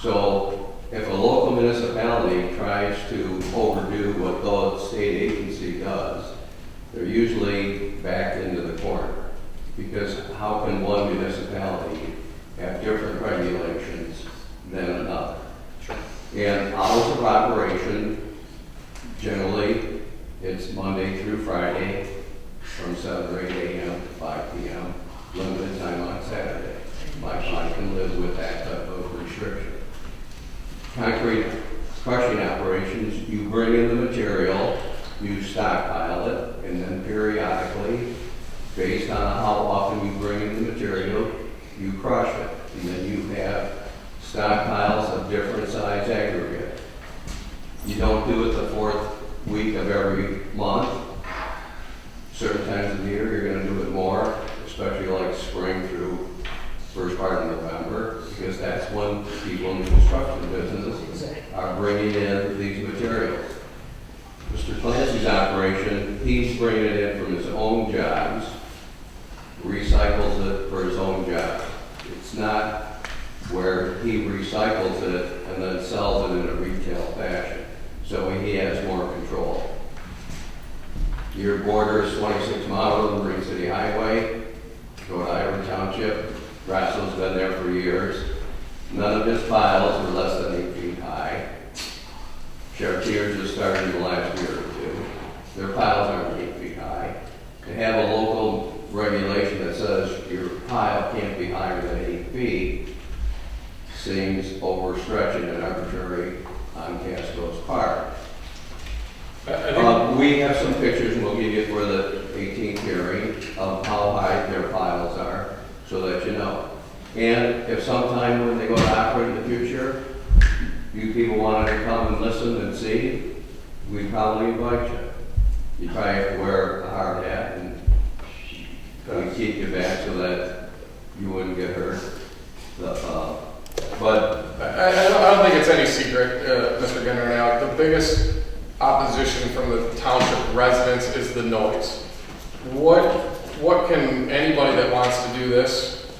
So if a local municipality tries to overdo what the state agency does, they're usually backed into the corner. Because how can one municipality have different regulations than another? And hours of operation, generally, it's Monday through Friday from 7 or 8 a.m. to 5 p.m., limited time on Saturday. My client can live with that type of restriction. Concrete crushing operations, you bring in the material, you stockpile it, and then periodically, based on how often you bring in the material, you crush it. And then you have stockpiles of different size aggregate. You don't do it the fourth week of every month. Certain times of the year, you're going to do it more, especially like spring through first part of November, because that's when people in the construction business are bringing in these materials. Mr. Clancy's operation, he's bringing it in from his own jobs, recycles it for his own job. It's not where he recycles it and then sells it in a retail fashion. So he has more control. Your border is 26 miles on the Marine City Highway, go to Ira Township. Rasso's been there for years. None of his piles are less than 8 feet high. Chartier just started in the last year or two. Their piles aren't 8 feet high. To have a local regulation that says your pile can't be higher than 8 feet seems overstretching and arbitrary on Casco's part. We have some pictures, and we'll give you for the 18th hearing, of how high their piles are, so that you know. And if sometime when they go to operate in the future, you people wanted to come and listen and see, we'd probably invite you. You probably have to wear a hard hat, and we keep you back so that you wouldn't get hurt. But I don't think it's any secret, Mr. Gunderalek. The biggest opposition from the township residents is the noise. What can anybody that wants to do this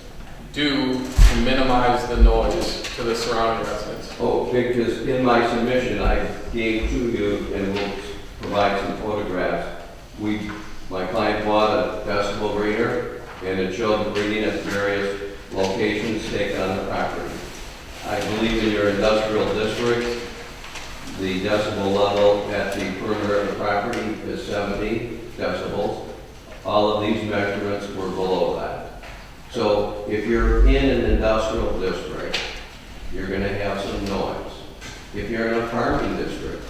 do to minimize the noise to the surrounding residents? oh, because in my submission, I gave to you, and we'll provide some photographs. My client bought a decibel reader, and it showed the reading at various locations taken on the property. I believe in your industrial district, The decibel level at the perimeter of the property is 70 decibels. All of these measurements were below that. So if you're in an industrial district, you're going to have some noise. If you're in a farming district,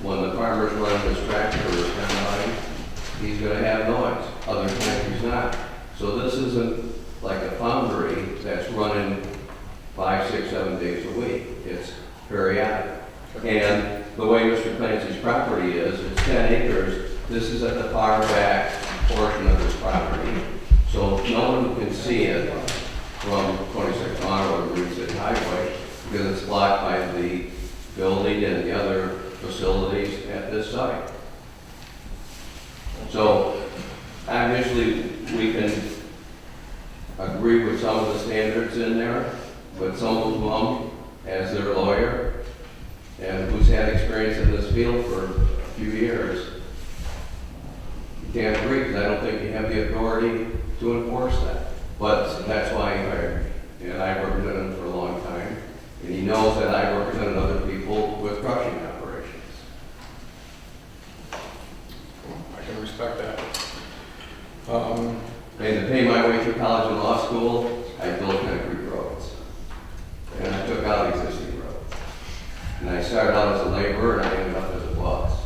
when the farmer's running his tractor or his combine, he's going to have noise. Other times he's not. So this isn't like a foundry that's running 5, 6, 7 days a week. It's periodic. And the way Mr. Clancy's property is, it's 10 acres. This is at the far back portion of his property. So no one can see it from 26 mile or Green City Highway because it's blocked by the building and the other facilities at this site. So obviously we can agree with some of the standards in there, but some of them, as their lawyer and who's had experience in this field for a few years, you can't agree because I don't think you have the authority to enforce that. But that's why I represented him for a long time, and he knows that I represented other people with crushing operations. I can respect that. And to pay my way through college and law school, I built concrete roads. And I took out existing roads. And I started out as a laborer and I ended up as a boss.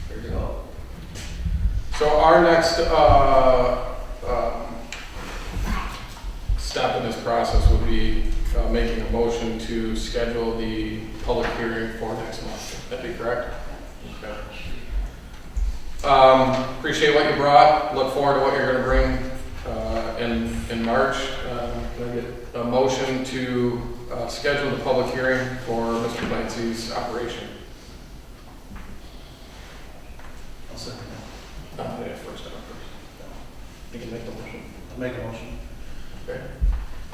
There you go. So our next step in this process would be making a motion to schedule the public hearing for next month. That'd be correct? Okay. Appreciate what you brought. Look forward to what you're going to bring in March. Can I get a motion to schedule the public hearing for Mr. Clancy's operation? I'll second that. Yeah, first. You can make the motion. I'll make a motion. Okay.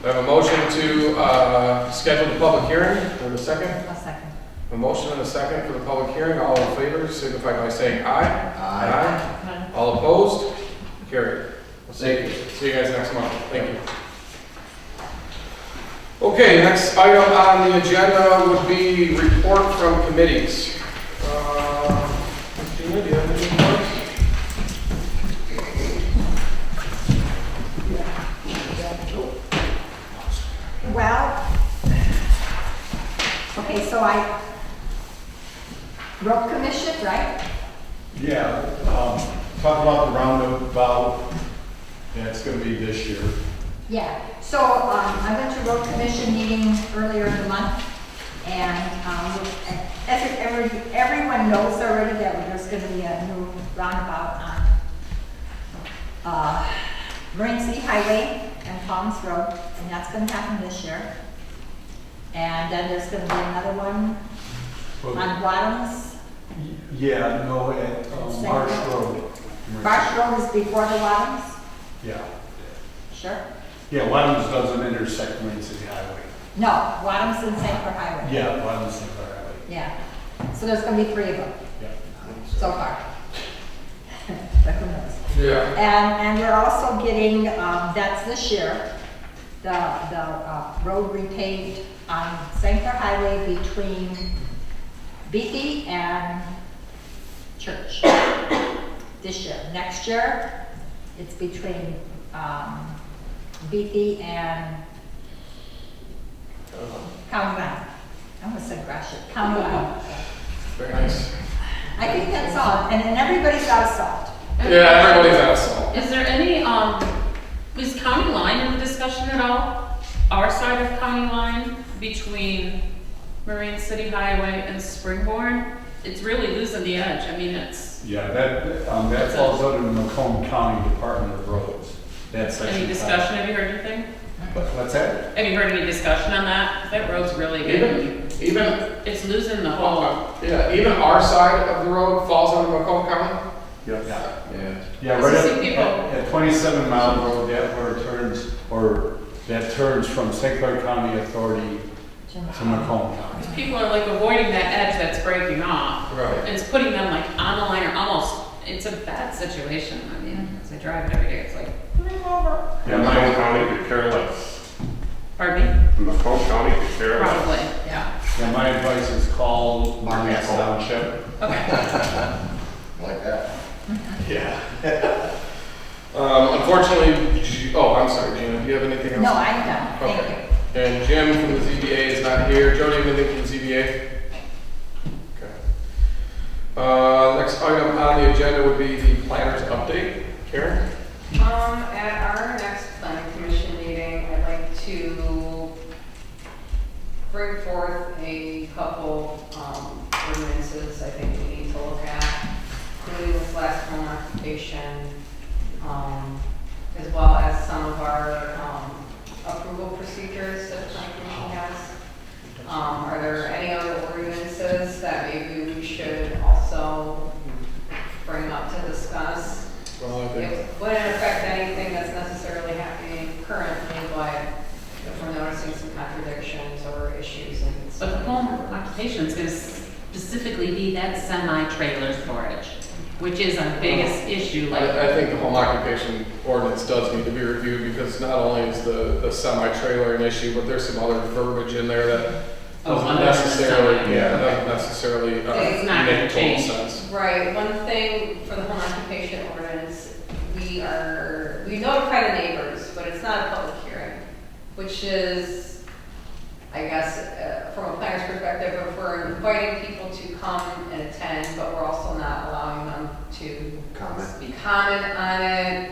I have a motion to schedule the public hearing. For the second. A second. A motion and a second for the public hearing. All in favor signify by saying aye. Aye. All opposed? Carried. Thank you. See you guys next month. Thank you. Okay, next item on the agenda would be report from committees. Gina, do you have any reports? Well, okay, so road commission, right? Yeah, talk about the roundabout, that's gonna be this year. Yeah, so I went to road commission meeting earlier in the month, and everyone knows already that there's gonna be a new roundabout on Marine City Highway and Palms Road, and that's gonna happen this year. And then there's gonna be another one on Wadums. Yeah, no, at Marsh Road. Marsh Road is before the Wadums? Yeah. Sure. Yeah, Wadums doesn't intersect Marine City Highway. No, Wadums and St. Clair Highway. Yeah, Wadums and Highway. Yeah. So there's gonna be 3 of them Yeah. so far. But who knows? Yeah. And we're also getting, that's this year, the road repaved on St. Clair Highway between Beatty and Church. This year. Next year, it's between Beatty and County Line. I almost said Gratiot. County Line. Very nice. I think that's all. And then everybody's out of salt. Yeah, everybody's out of salt. Is there any, is county line in the discussion at all? Our side of county line between Marine City Highway and Springborn? It's really losing the edge. I mean, it's, Yeah, that falls under the Macomb County Department of Roads. That's section any 5. discussion? Have you heard anything? What's that? Have you heard any discussion on that? That road's really good. Even It's losing the whole, yeah, even our side of the road falls under Macomb County. Yeah. Yeah. Yeah, I right see at, people- at 27 Mile Road, that where it turns, or that turns from St. Clair County Authority to Macomb County. people are like avoiding that edge that's breaking off. Right. And it's putting them like on the line or almost, it's a bad situation. I mean, as I drive it every day, it's like, Yeah, Macomb County could care less. pardon me? Macomb County could care less. Probably, yeah. Yeah, my advice is call Marquez Township. Okay. Like that. Yeah. Unfortunately, I'm sorry, Gina, do you have anything else? No, I'm done, thank you. Okay. And Jim from the ZBA is not here. Joe, do you have anything from the ZBA? Okay. Next item on the agenda would be the planner's update. Karen? At our next planning commission meeting, I'd like to bring forth a couple ordinances I think we need to look at, including this last home occupation, as well as some of our approval procedures that the planning commission has. Are there any other ordinances that maybe we should also bring up to discuss? Well, I think It wouldn't affect anything that's necessarily happening currently, but if we're noticing some contradictions or issues and But the home occupation is going to specifically be that semi-trailer storage, which is our biggest issue. Like, I think the home occupation ordinance does need to be reviewed because not only is the semi-trailer an issue, but there's some other verbiage in there that doesn't under the necessarily, semi. doesn't necessarily It's not gonna make total change. sense. right. One thing for the home occupation ordinance, we notify the neighbors, but it's not a public hearing, which is, I guess, from a planner's perspective, if we're inviting people to come and attend, but we're also not allowing them to comment on it.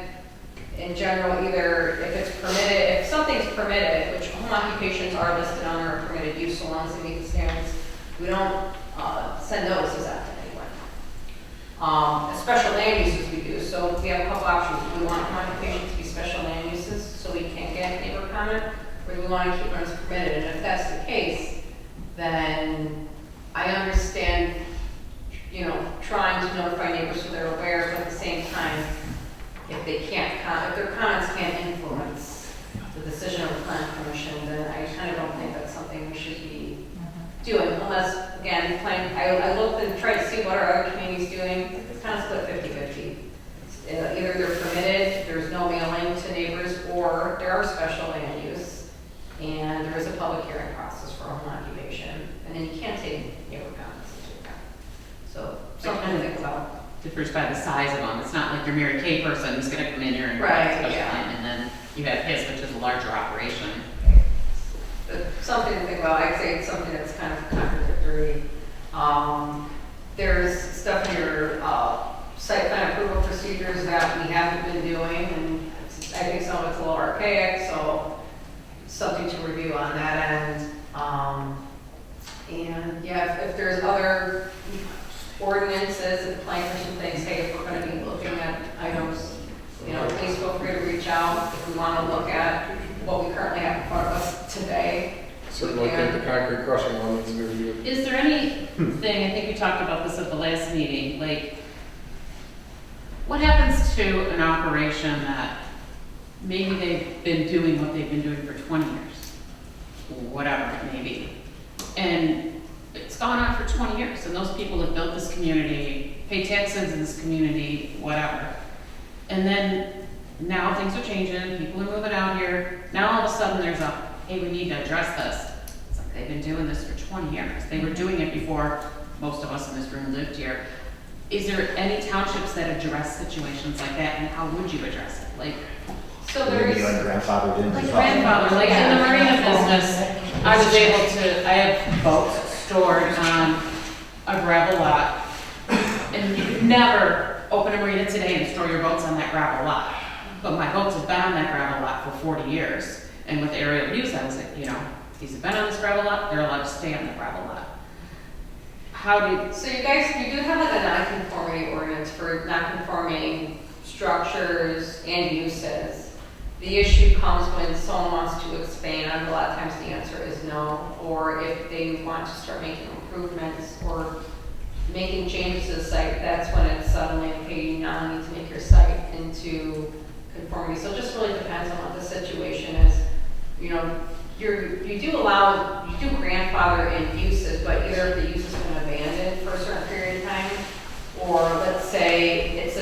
In general, either if it's permitted, if something's permitted, which home occupations are listed on our permitted use so long as they meet the standards, we don't send notices out to anyone. Special land uses we do, so we have a couple options. Do we want home occupations to be special land uses so we can't get neighbor comment, or do we want to keep them as permitted? And if that's the case, then I understand, trying to notify neighbors so they're aware, but at the same time, if they can't if their comments can't influence the decision of the planning commission, then I kind of don't think that's something we should be doing, unless, again, I looked and tried to see what our other communities doing. It's kind of split 50-50. Either they're permitted, there's no mailing to neighbors, or there are special land use, and there is a public hearing process for a home occupation, and then you can't take neighbor comments into account. So something to think about. differs by the size of them. It's not like your Mary Kay person who's going to come in here and Right, special yeah. time, and then you have his, which is a larger operation. But something to think about. I'd say it's something that's kind of contradictory. There's stuff in your site plan approval procedures that we haven't been doing, and I think some of it's a little archaic, so something to review on that end. And yeah, if there's other ordinances and planning commission things, hey, if we're going to be looking at items, please feel free to reach out if we want to look at what we currently have in front of us today. Certainly think the concrete crushing one needs to be reviewed. Is there anything, I think we talked about this at the last meeting, like, what happens to an operation that maybe they've been doing what they've been doing for 20 years, whatever it may be, and it's gone on for 20 years, and those people have built this community, pay taxes in this community, whatever, and then now things are changing, people are moving out here, now all of a sudden there's a, hey, we need to address this. It's like they've been doing this for 20 years. They were doing it before most of us in this room lived here. Is there any townships that address situations like that, and how would you address it? Like, So there's, Maybe like grandfather did. like grandfather, like in the marina business, I was able to, I have boats stored on a gravel lot, and you could never open a marina today and store your boats on that gravel lot. But my boats have been on that gravel lot for 40 years. And with aerial use, I was like, these have been on this gravel lot, they're allowed to stay on the gravel lot. so you guys, you do have like a non-conformity ordinance for non-conforming structures and uses. The issue comes when someone wants to expand. A lot of times the answer is no. Or if they want to start making improvements or making changes to the site, that's when it's suddenly, okay, you now need to make your site into conformity. So it just really depends on what the situation is. You do grandfather in uses, but either if the use has been abandoned for a certain period of time, or let's say it's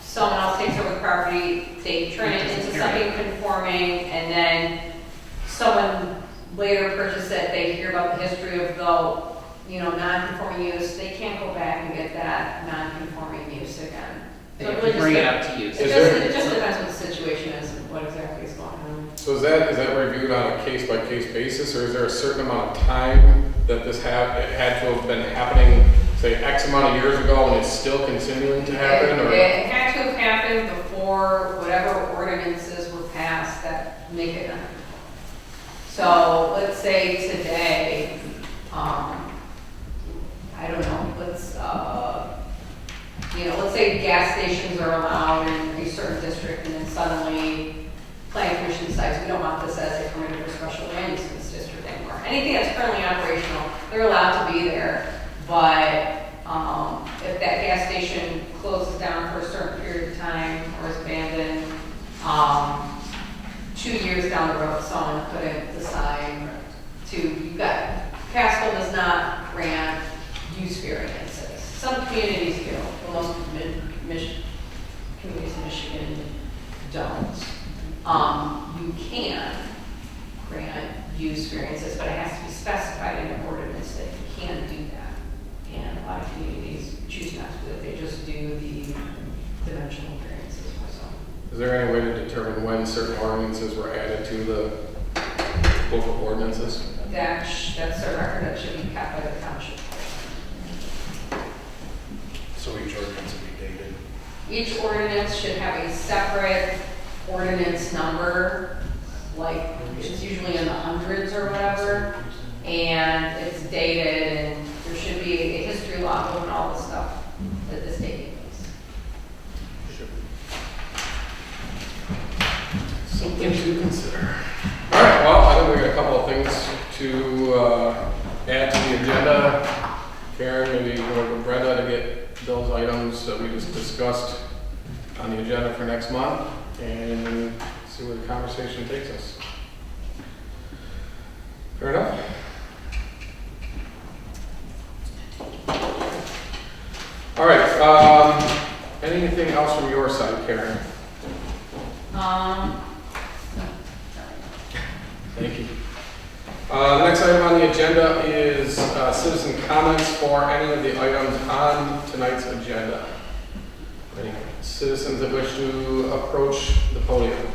someone else takes over the property, they turn it into something conforming, and then someone later purchase it, they hear about the history of the, non-conforming use, they can't go back and get that non-conforming use again. So it really just Bring it up to use. It just depends what the situation is and what exactly is going on. So is that reviewed on a case-by-case basis, or is there a certain amount of time that this it had to have been happening, say, X amount of years ago, and it's still continuing to happen, or? It had to have happened before whatever ordinances were passed that make it non-conforming. So let's say today, I don't know, let's say gas stations are allowed in a certain district, and then suddenly planning commission decides we don't want this as a permitted or special land use in this district anymore. Anything that's currently operational, they're allowed to be there, but if that gas station closes down for a certain period of time or is abandoned, 2 years down the road, someone couldn't decide Casco does not grant use variances. Some communities do, but most communities in Michigan don't. You can grant use variances, but it has to be specified in an ordinance that you can do that. And a lot of communities choose not to do it. They just do the dimensional variances or so. Is there any way to determine when certain ordinances were added to the book of ordinances? That's a record that should be kept by the township. So each ordinance will be dated. Each ordinance should have a separate ordinance number, like it's usually in the hundreds or whatever, and it's dated, and there should be a history log and all the stuff that this dating is. Something to consider. All right, well, I think we got a couple of things to add to the agenda. Karen, maybe work with Brenda to get those items that we just discussed on the agenda for next month, and see where the conversation takes us. Fair enough? All right, anything else from your side, Karen? Thank you. The next item on the agenda is citizen comments for any of the items on tonight's agenda. Any citizens that wish to approach the podium?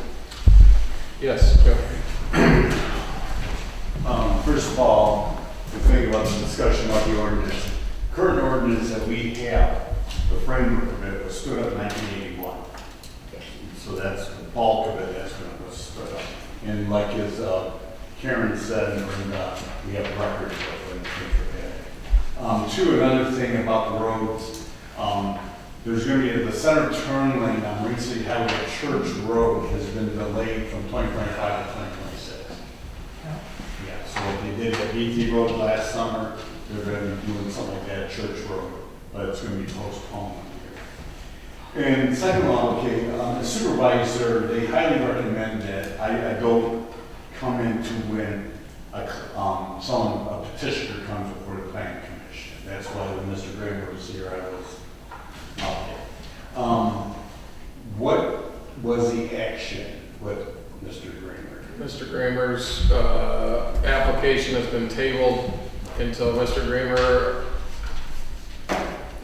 Yes, go ahead. First of all, to think about the discussion about the ordinance. Current ordinance that we have, the framework of it was stood up in 1981. So that's the bulk of it that's when it was stood up. And like as Karen said, and we have records of when things were added. Another thing about the roads, there's going to be the center turn lane on Green City Highway at Church Road has been delayed from 2025 to 2026. Yeah, so they did at BT Road last summer. They're going to be doing something like that at Church Road, but it's going to be postponed here. And second of all, the supervisor, they highly recommend that I don't come into when a petitioner comes before the planning commission. That's why when Mr. Kramer was here, I was out there. What was the action with Mr. Kramer? Mr. Kramer's application has been tabled until Mr. Kramer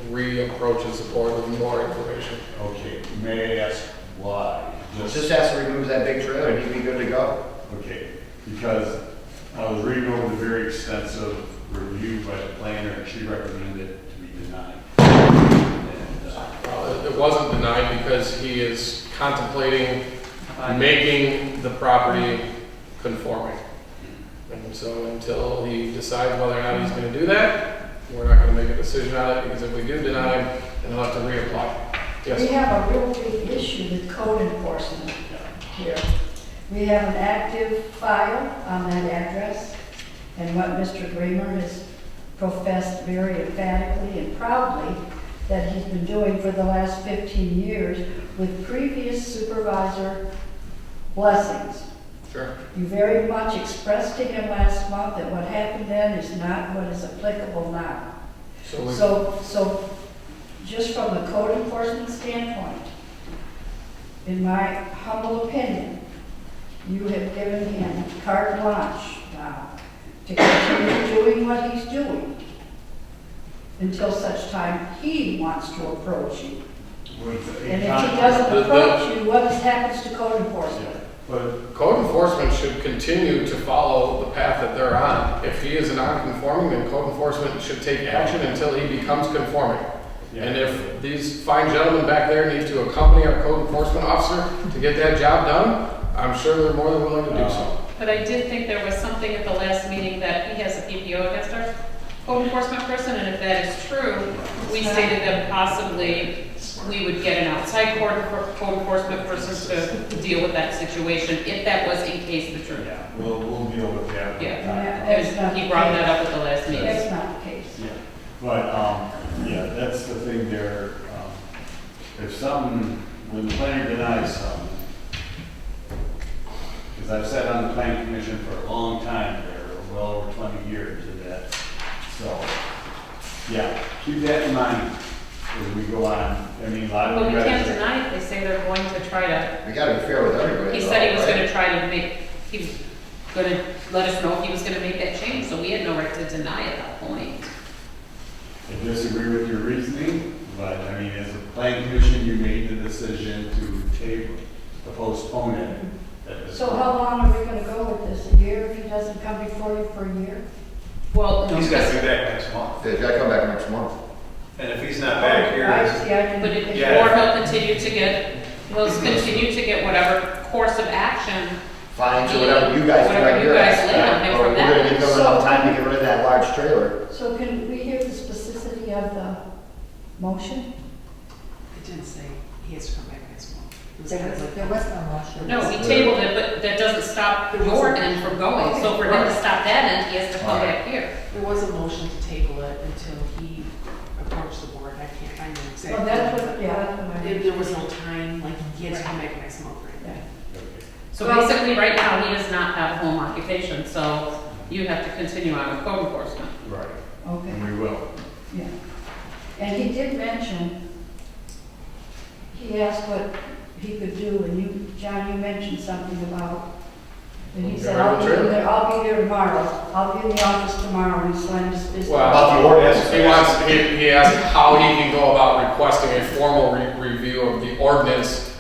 re-approaches the board with more information. Okay, may I ask why? Just has to remove that big trailer and you'd be good to go. Okay, because I was reading over the very extensive review by the planner and she recommended it to be denied. And, It wasn't denied because he is contemplating making the property conforming. And so until he decides whether or not he's going to do that, we're not going to make a decision on it, because if we do deny him, then he'll have to reapply. Yes? We have a real big issue with code enforcement here. We have an active file on that address, and what Mr. Kramer has professed very emphatically and proudly that he's been doing for the last 15 years with previous supervisor blessings. Sure. You very much expressed to him last month that what happened then is not what is applicable now. So just from the code enforcement standpoint, in my humble opinion, you have given him carte blanche to continue doing what he's doing until such time he wants to approach you. And if he doesn't approach you, what happens to code enforcement? But code enforcement should continue to follow the path that they're on. If he is non-conforming, then code enforcement should take action until he becomes conforming. And if these fine gentlemen back there need to accompany our code enforcement officer to get that job done, I'm sure they're more than willing to do so. But I did think there was something at the last meeting that he has a PPO against our code enforcement person, and if that is true, we stated that possibly we would get an outside code enforcement person to deal with that situation, if that was in case the truth. Yeah, we'll deal with that. Yeah, he brought that up at the last meeting. That's not the case. Yeah, but, yeah, that's the thing there, if something, when the planner denies something, because I've sat on the planning commission for a long time there, well over 20 years of that, so, yeah, keep that in mind as we go on. I mean, a lot of But you we guys. can't deny it, they say they're going to try to, We gotta be fair with everybody. he though, said he was right? gonna try to make, he was gonna let us know if he was gonna make that change, so we had no right to deny at that point. I disagree with your reasoning, but I mean, as a planning commission, you made the decision to table, to postpone it. at this So point. how long are we gonna go with this? A year if he doesn't come before you for a year? Well, no, He's got to be back next month. He's gotta come back next month. And if he's not back here, I see, I didn't. but it, Yeah. or he'll continue to get whatever course of action. Fines or whatever you guys Whatever can you guys lay on him Or from we're that. gonna give him enough time to get rid of that large trailer. So can we hear the specificity of the motion? It didn't say he has to come back next month. It was kind of like- There was no motion. No, he tabled it, but that doesn't stop your end from going, so for him to stop that end, he has to come back here. There was a motion to table it until he approached the board. I can't find the exact. Well, that's what, yeah, that's what I. There was no time, like, he had to come back next month, right? Yeah. So basically, right now, he does not have a home occupation, so you have to continue on with code enforcement. Right, Okay, and we will. yeah. And he did mention, he asked what he could do, and you, John, you mentioned something about, and he said, I'll be there tomorrow. I'll be in the office tomorrow, and he slammed his fist. Well, About the ordinance. he asked how he can go about requesting a formal review of the ordinance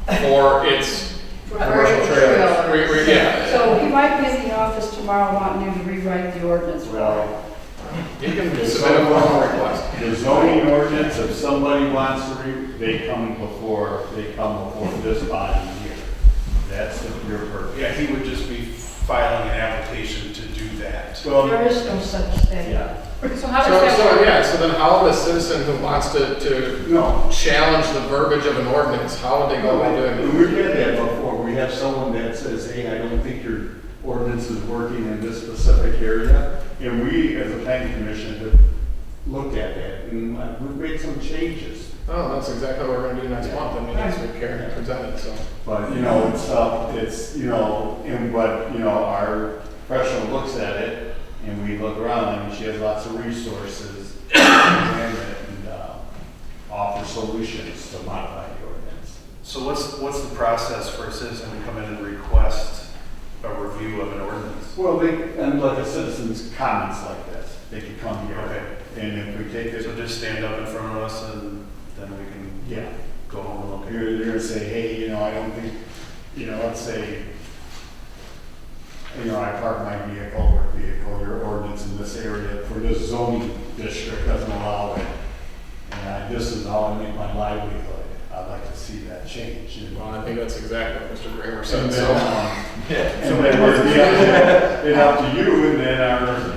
for its, Commercial trailers. yeah. So he might be in the office tomorrow wanting you to rewrite the ordinance. Well, He can submit a formal request. the zoning ordinance, if somebody wants to they come before this body here. That's your purpose. yeah, he would just be filing an application to do that. Well, There is no such thing. yeah, So how does that work? So then how would a citizen who wants to no. challenge the verbiage of an ordinance, how would they go about doing it? We've had that before. We have someone that says, hey, I don't think your ordinance is working in this specific area. And we, as a planning commission, have looked at that and we've made some changes. Oh, that's exactly what we're gonna do next month, I mean, that's what Karen presented, so. But, our professional looks at it and we look around and she has lots of resources and offer solutions to modify the ordinance. So what's the process for a citizen to come in and request a review of an ordinance? Well, and like a citizen's comments like this, they could come here. Okay. And if we take So it, just stand up in front of us and then we can yeah, go home and look at it. you're gonna say, hey, I don't think, let's say, I park my vehicle, your ordinance in this area for this zoning district doesn't allow it. And this is how I make my livelihood. I'd like to see that change. And Well, I think that's exactly what Mr. Kramer and said, then, so. so then it's up to you, and then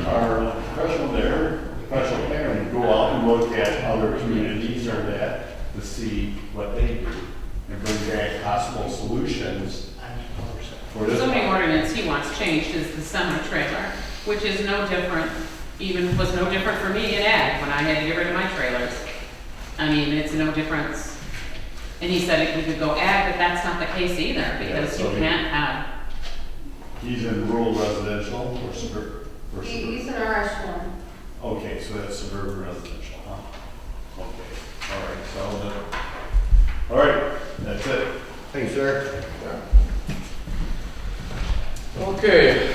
our professional there, professional planner, would go out and look at other communities or that to see what they do and bring back possible solutions for The this. zoning ordinance he wants changed is the semi-trailer, which is no different, was no different for me in ag when I had to get rid of my trailers. I mean, it's no difference. And he said we could go ag, but that's not the case either, because you so can't have, He's in rural residential or suburban? He's an RS1. Okay, so that's suburban residential, huh? Okay, all right, that's it. Thank you, sir. Okay,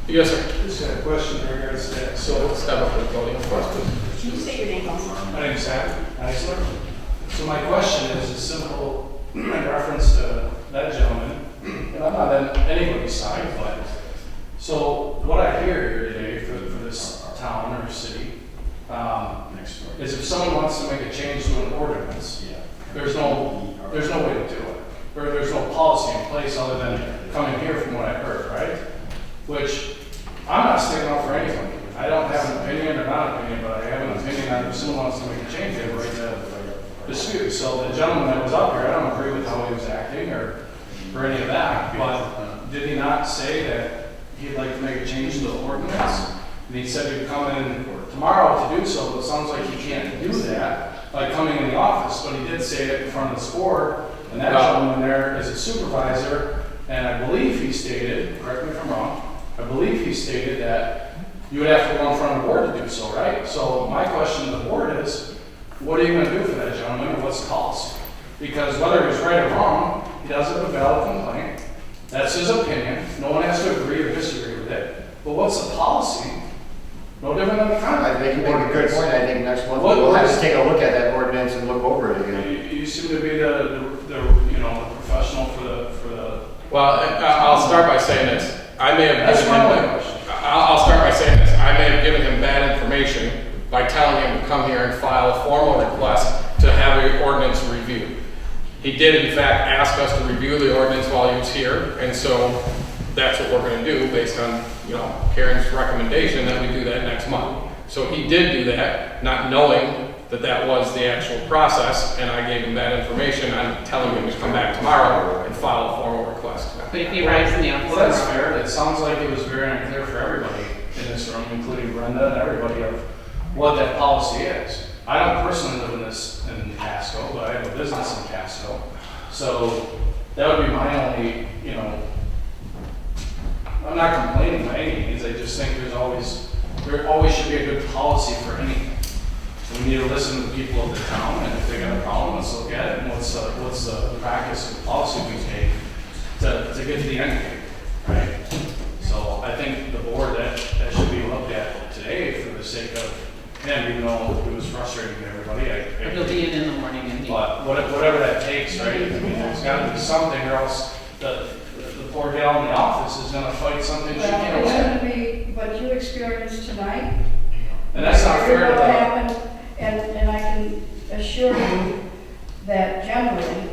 Yes, sir. Just had a question in regards to that. So, Step up to the podium for us, please. Can you say your name also? my name's Zach Eisler. So my question is simple in reference to that gentleman, and I'm not on anybody's side, but, so what I hear here today for this town or city, is if someone wants to make a change to an ordinance, there's no way to do it. Or there's no policy in place other than coming here from what I've heard, right? Which, I'm not sticking up for anything. I don't have an opinion or not an opinion, but I have an opinion on if someone wants to make a change, they have a right to dispute. So the gentleman that was up here, I don't agree with how he was acting or any of that, but did he not say that he'd like to make a change to the ordinance? And he said he'd come in tomorrow to do so, but it sounds like he can't do that by coming in the office, but he did say it in front of this board, and that gentleman there is a supervisor, and I believe he stated, correct me if I'm wrong, I believe he stated that you would have to go in front of the board to do so, right? So my question to the board is, what are you gonna do for that gentleman, or what's the policy? Because whether he's right or wrong, he does have a valid complaint, that's his opinion, no one has to agree or disagree with it, but what's the policy? No different than the contract. I think you make a good point. I think next month What- we'll what have is- to take a look at that ordinance and look over it again. You seem to be the professional for the. Well, I'll start by saying this. I may have That's given my him, only question. I'll start by saying this. I may have given him bad information by telling him to come here and file a formal request to have an ordinance reviewed. He did in fact ask us to review the ordinance while he was here, and so that's what we're gonna do based on, Karen's recommendation that we do that next month. So he did do that, not knowing that that was the actual process, and I gave him that information. I'm telling him to come back tomorrow and file a formal request. But if he arrives in the office. Well, that's fair. It sounds like it was very unclear for everybody in this room, including Brenda and everybody, of what that policy is. I don't personally live in Casco, but I have a business in Casco. So that would be my only, I'm not complaining by any means. I just think there always should be a good policy for anything. We need to listen to the people of the town, and if they got a problem, let's look at it, and what's the practice and policy we take to get to the end game, right? So I think the board, that should be looked at today for the sake of him, even though it was frustrating to everybody. But he'll be in the morning and he. But whatever that takes, right? I mean, there's gotta be something, or else the poor gal in the office is gonna fight something she Well, can't it's win. gonna be what you experienced tonight. And that's not fair to What the. happened, and I can assure you that generally,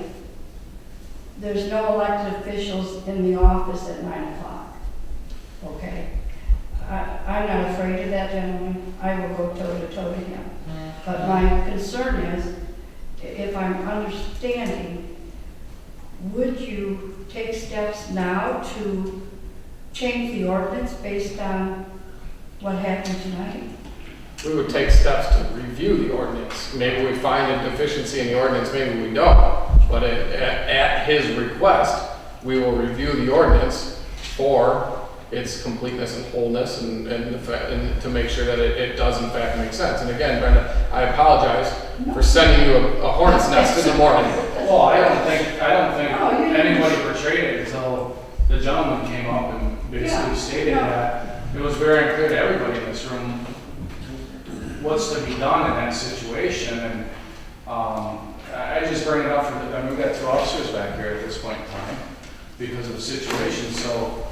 there's no elected officials in the office at 9 o'clock. Okay? I'm not afraid of that gentleman. I will go toe to toe with him. But my concern is, if I'm understanding, would you take steps now to change the ordinance based on what happened tonight? We would take steps to review the ordinance. Maybe we find a deficiency in the ordinance, maybe we don't. But at his request, we will review the ordinance for its completeness and wholeness and to make sure that it does in fact make sense. And again, Brenda, I apologize for sending you a hornet's nest in the morning. Well, I don't think No, you didn't. anybody portrayed it until the gentleman came up and basically Yeah, stated no. that it was very unclear to everybody in this room what's to be done in that situation. And I just bring it up we've got 2 officers back here at this point in time because of the situation. So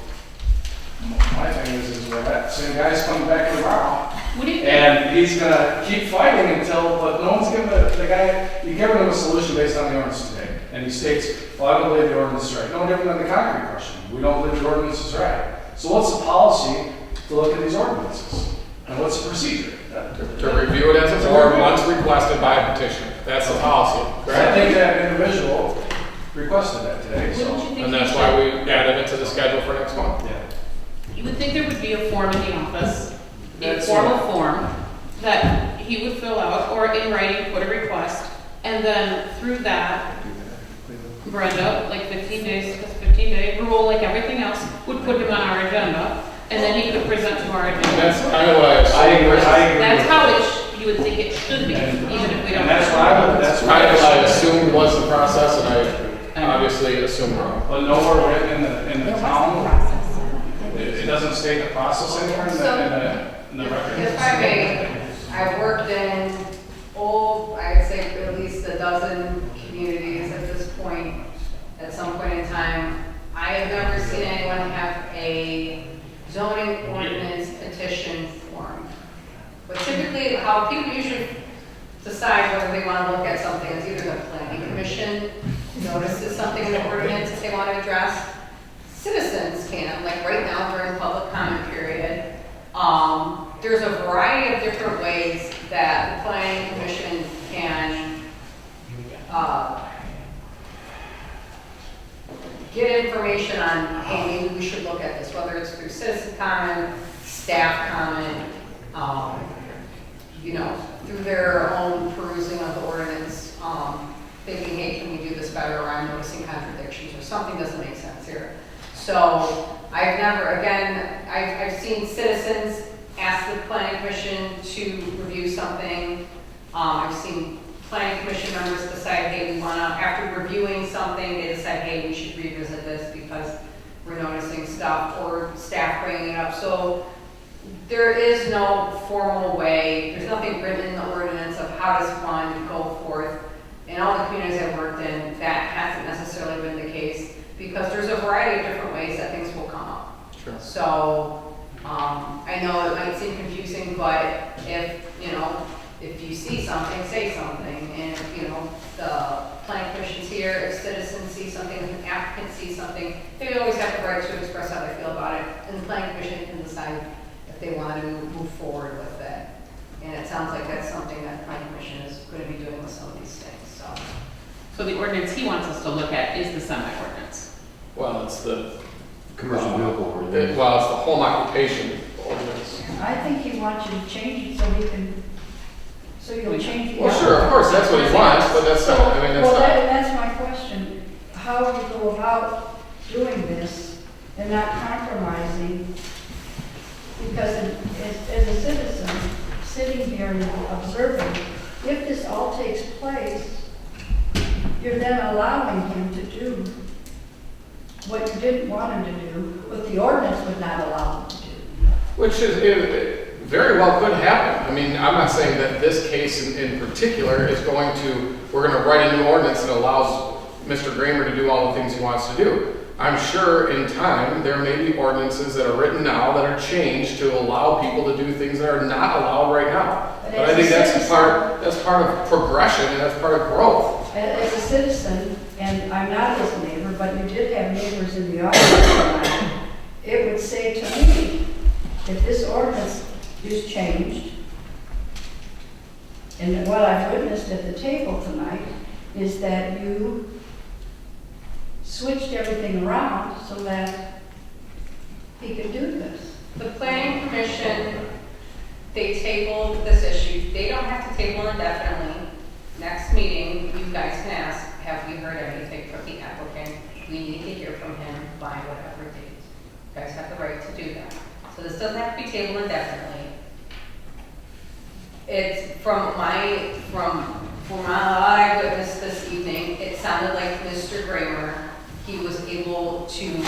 my thing is where that same guy's coming back tomorrow. What do you think? And he's gonna keep fighting but no one's giving the guy, you give him a solution based on the ordinance today. And he states, well, I don't believe the ordinance is right. No different than the concrete question. We don't believe the ordinance is right. So what's the policy to look at these ordinances? And what's the procedure? To review it as a board once requested by a petitioner. That's the policy. I think that individual requested that today, Wouldn't you so. think And he that's should- why we added it to the schedule for next month. Yeah. You would think there would be a form in the office, a That's formal right. form that he would fill out or in writing, put a request, and then through that, Brenda, like 15 days, because 15-day rule, like everything else, would put him on our agenda, and then he could present to our And agenda. that's kind of what I I agree. assumed. That's how you would think it should be, And- even if we don't. And that's what I I assumed was the process, and I obviously assumed wrong. But nowhere written in the There was a town, process. It doesn't state the process anywhere in the record? If I may, I've worked in I'd say at least a dozen communities at this point, at some point in time. I have never seen anyone have a zoning ordinance petition form. But typically, how people usually decide whether they want to look at something is either the planning commission notices something in the ordinance that they want to address. Citizens can, like right now during public comment period, there's a variety of different ways that the planning commission can get information on, hey, maybe we should look at this, whether it's through citizen comment, staff comment, through their own perusing of the ordinance, thinking, hey, can we do this better, or I'm noticing contradictions, or something doesn't make sense here. So I've seen citizens ask the planning commission to review something. I've seen planning commission members decide, hey, we want to, after reviewing something, they decide, hey, we should revisit this because we're noticing stuff, or staff bringing it up. So there is no formal way, there's nothing written in the ordinance of how does one go forth. In all the communities I've worked in, that hasn't necessarily been the case, because there's a variety of different ways that things will come up. Sure. So I know it might seem confusing, but if you see something, say something. And if the planning commission's here, if citizens see something, if an applicant sees something, they always have the right to express how they feel about it, and the planning commission can decide if they want to move forward with it. And it sounds like that's something that the planning commission is going to be doing with some of these things. So the ordinance he wants us to look at is the semi-ordinance. Well, it's the Commercial vehicle ordinance. well, it's the home occupation ordinance. I think he wants you to change it so you'll change the. Well, sure, of course, that's what he wants, but that's not, I mean, that's Well, not. that's my question. How do you go about doing this and not compromising? Because as a citizen, sitting here and observing, if this all takes place, you're then allowing him to do what you didn't want him to do, but the ordinance would not allow him to do. Which is, it very well could happen. I mean, I'm not saying that this case in particular is we're going to write a new ordinance that allows Mr. Gramer to do all the things he wants to do. I'm sure in time, there may be ordinances that are written now that are changed to allow people to do things that are not allowed right now. But I think that's part of progression, and that's part of growth. As a citizen, and I'm not his neighbor, but you did have neighbors in the audience, it would say to me, if this ordinance is changed, and what I've witnessed at the table tonight is that you switched everything around so that he could do this. The planning commission, they tabled this issue. They don't have to table indefinitely. Next meeting, you guys can ask, have we heard anything from the applicant? We need to hear from him by whatever date. You guys have the right to do that. So this doesn't have to be tabled indefinitely. It's from what I witnessed this evening, it sounded like Mr. Gramer, he was able to do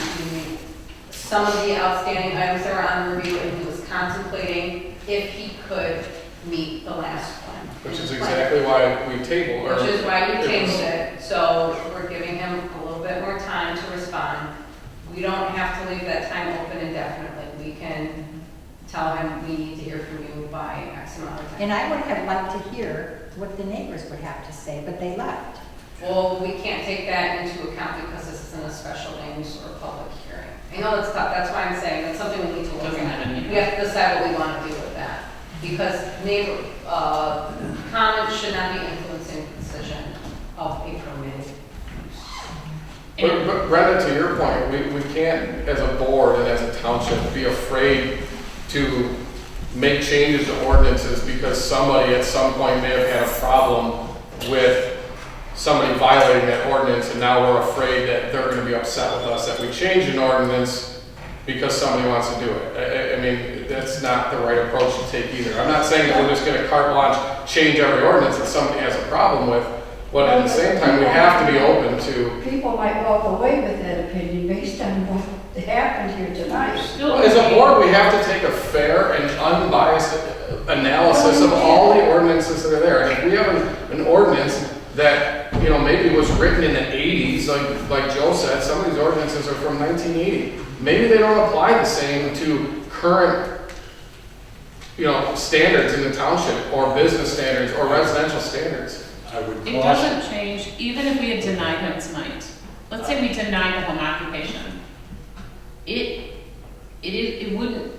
some of the outstanding items that were on review, and he was contemplating if he could meet the last one. Which is exactly why we tabled. Which is why you tabled it. So we're giving him a little bit more time to respond. We don't have to leave that time open indefinitely. We can tell him we need to hear from you by X amount of time. And I would have liked to hear what the neighbors would have to say, but they left. Well, we can't take that into account because this isn't a special news or public hearing. I know that's tough, that's why I'm saying that's something we need to look Doesn't at. have any- We have to decide what we want to do with that. Because neighbor, comments should not be influencing the decision of a permitted use. But Brenda, to your point, we can't, as a board and as a township, be afraid to make changes to ordinances because somebody at some point may have had a problem with somebody violating that ordinance, and now we're afraid that they're going to be upset with us that we changed an ordinance because somebody wants to do it. I mean, that's not the right approach to take either. I'm not saying that we're just going to carte blanche change every ordinance that somebody has a problem with, But at the same time, we have to be open to, People might walk away with that opinion based on what happened here tonight. Still, as a board, we have to take a fair and unbiased analysis of all the ordinances that are there. And if we have an ordinance that, you know, maybe was written in the 80s, like Joe said, some of these ordinances are from 1980. Maybe they don't apply the same to current, you know, standards in the township, or business standards, or residential standards. I would it caution, doesn't change, even if we had denied him tonight. Let's say we denied the home occupation. It wouldn't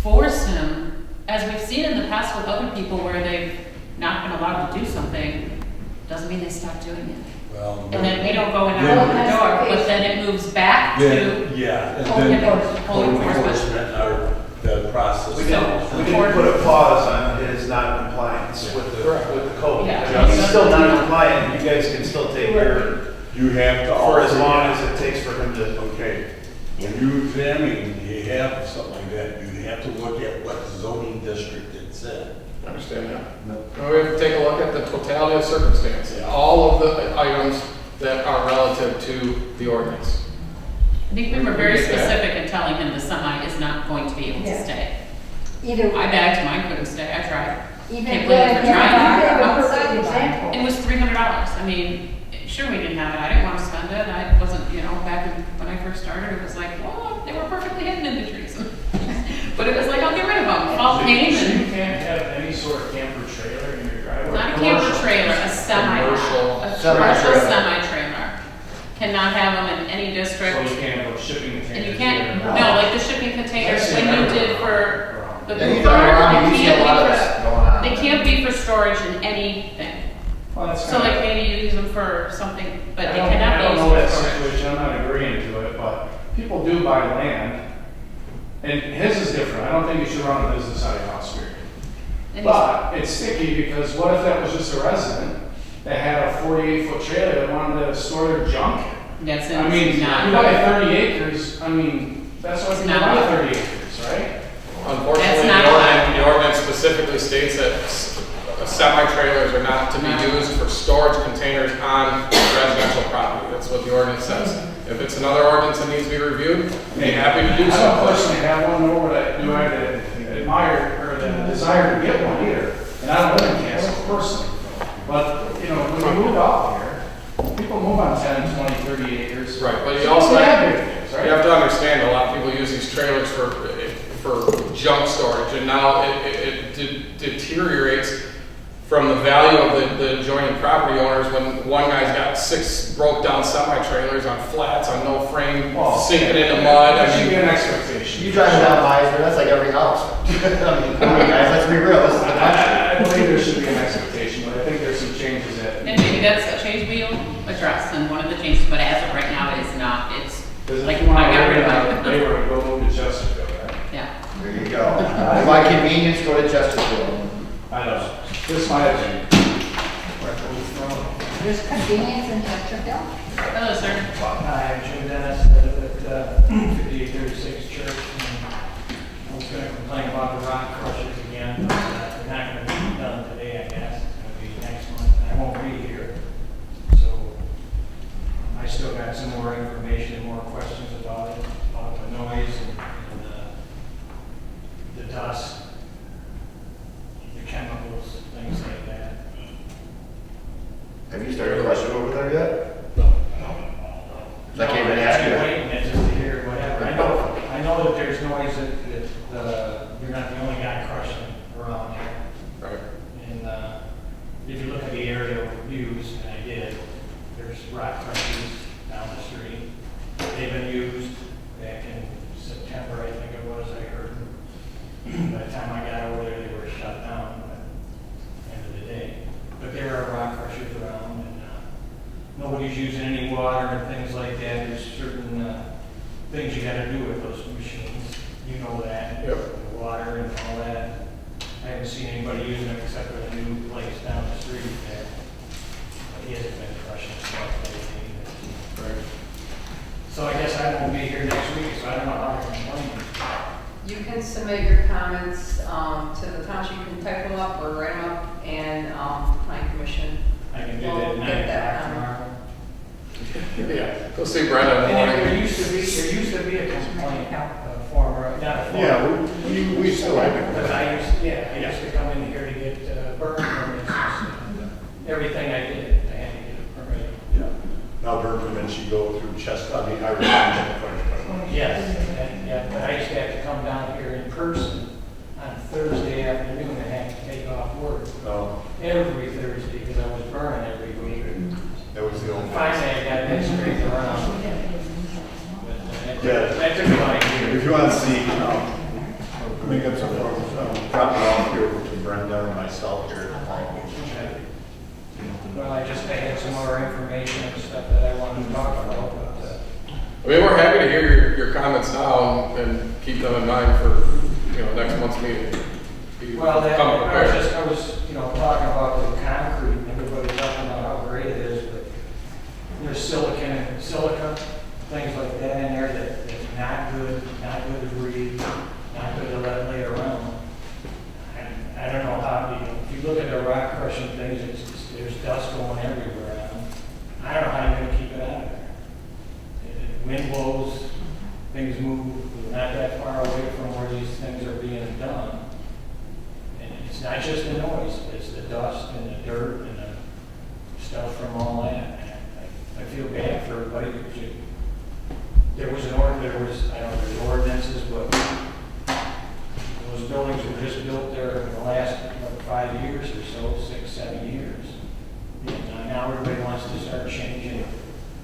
force him, as we've seen in the past with other people where they've not been allowed to do something, doesn't mean they stop doing it. well, And then we don't go in Then- our door, but then it moves back to then, yeah, and code then enforcement. code enforcement or the process. We can put a pause on his non-compliance with the code. Yeah. I mean, he's still non-compliant, you guys can still take your, You have to for as also- long as it takes for him to. Okay, when you examine, you have something like that, you have to look at what zoning district it's in. I understand that. And we have to take a look at the totality of circumstances, all of the items that are relative to the ordinance. I think we were very We get that. specific in telling him the semi is not going to be able to Yeah. stay. Either I way, bagged mine, couldn't stay, I tried. even Can't if believe we're you trying. have Give a outside perfect line. example. It was $300. I mean, sure, we didn't have it. I didn't want to spend it. I wasn't, you know, back when I first started, it was like, well, they were perfectly hidden in the trees. But it was like, I'll get rid of them. Fall paint So and you can't have any sort of camper trailer in your driveway? not a camper trailer, a semi, Commercial. a Semi-trailer. commercial semi-trailer. Cannot have them in any So district. you can't have a shipping container? And you can't, no, like the shipping containers, when you did for the Yeah, you Cooper, drive around, they you see a lot of can't that going on. be for, they can't be for storage in anything. Well, that's So kinda- like maybe you use them for something, but they I cannot don't be know that used for storage. situation, I'm not agreeing to it, but people do buy land. And his is different, I don't think you should run a business out of your house, period. And he's- But it's sticky because what if that was just a resident that had a 48-foot trailer that wanted to store their junk? That's I mean, you not. buy 30 acres, I mean, that's what It's people not buy allowed. 30 acres, right? Unfortunately, That's not the ordinance specifically states that semi-trailers are not to be used for storage containers on residential property. That's what the ordinance says. If it's another ordinance that needs to be reviewed, I'd be happy to do I don't so. personally have one, nor would I, do I admire or the desire to get one either. And I don't live in Casco personally. But, you know, when we move out here, people move on 10, 20, 30 acres. Right, but you So also they have, have big things, right? you have to understand, a lot of people use these trailers for junk storage, and now it deteriorates from the value of the adjoining property owners when one guy's got 6 broke down semi-trailers on flats, on no frame, Well, sinking into mud. That I should be mean, an expectation. You drive down Meisner, that's like every house. I mean, come on, guys, let's be real, this is the country. I believe there should be an expectation, but I think there's some changes that. And maybe that's a change we'll address, and one of the changes, but as of right now, it is not, it's, Because like, if you want I to got live rid in of a it. neighborhood, go move to Chesterfield, right? yeah. There you go. By convenience, go to Chesterfield. I don't know, just my opinion. There's convenience in Chesterfield. Hello, sir. Hi, I'm Jim Dennis, I live at 5836 Church. And I was gonna complain about the rock crushers again. They're not gonna be done today, I guess. It's gonna be next month. I won't be here. So I still got some more information, more questions about it, about the noise and the dust, the chemicals, things like that. Have you started crushing over there yet? No. I can't even ask you I'm that. waiting just to hear whatever. I know that there's noise that you're not the only guy crushing around here. right. And if you look at the aerial views, and I did, there's rock crushers down the street. They've been used back in September, I think it was, I heard. By the time I got over there, they were shut down at the end of the day. But there are rock crushers around, and nobody's using any water and things like that. There's certain things you gotta do with those machines. You know that. Yep. The water and all that. I haven't seen anybody using it except for the new place down the street there. But he hasn't been crushing stuff lately. Right. So I guess I won't be here next week, so I don't know how to complain. You can submit your comments to the township, you can type them up or write them up, and planning commission I can do We'll that at 9 get that o'clock done. tomorrow. Yeah, go see Brenda in the And morning. there used to be a complaint form, not a form. Yeah, we still have Because it. I used to come in here to get burn permits. Everything I did, I had to get a permit. Yeah. Now Bergman and she go through Chestnut, I mean, Yes, yeah, but I used to have to come down here in person on Thursday afternoon and have to take off work every Thursday because I was burning every week. that was the only. Finally, I got that straight around. Yeah. That took 5 years. If you want to see, make up some, drop it off here to Brenda and myself here. Well, I had some more information and stuff that I wanted to talk about, but, I mean, we're happy to hear your comments now and keep them in mind for, next month's meeting. well, Come prepared. I was, talking about the concrete, and everybody talking about how great it is, but there's silica, things like that in there that's not good to breathe, not good to let lay around. And I don't know how, if you look at the rock crushing things, there's dust going everywhere. I don't know how you're gonna keep it out of there. Wind blows, things move, we're not that far away from where these things are being done. And it's not just the noise, it's the dust and the dirt and the stuff from all that. I feel bad for everybody, because there was there's ordinances, but those buildings were just built there in the last 5 years or so, 6, 7 years. And now everybody wants to start changing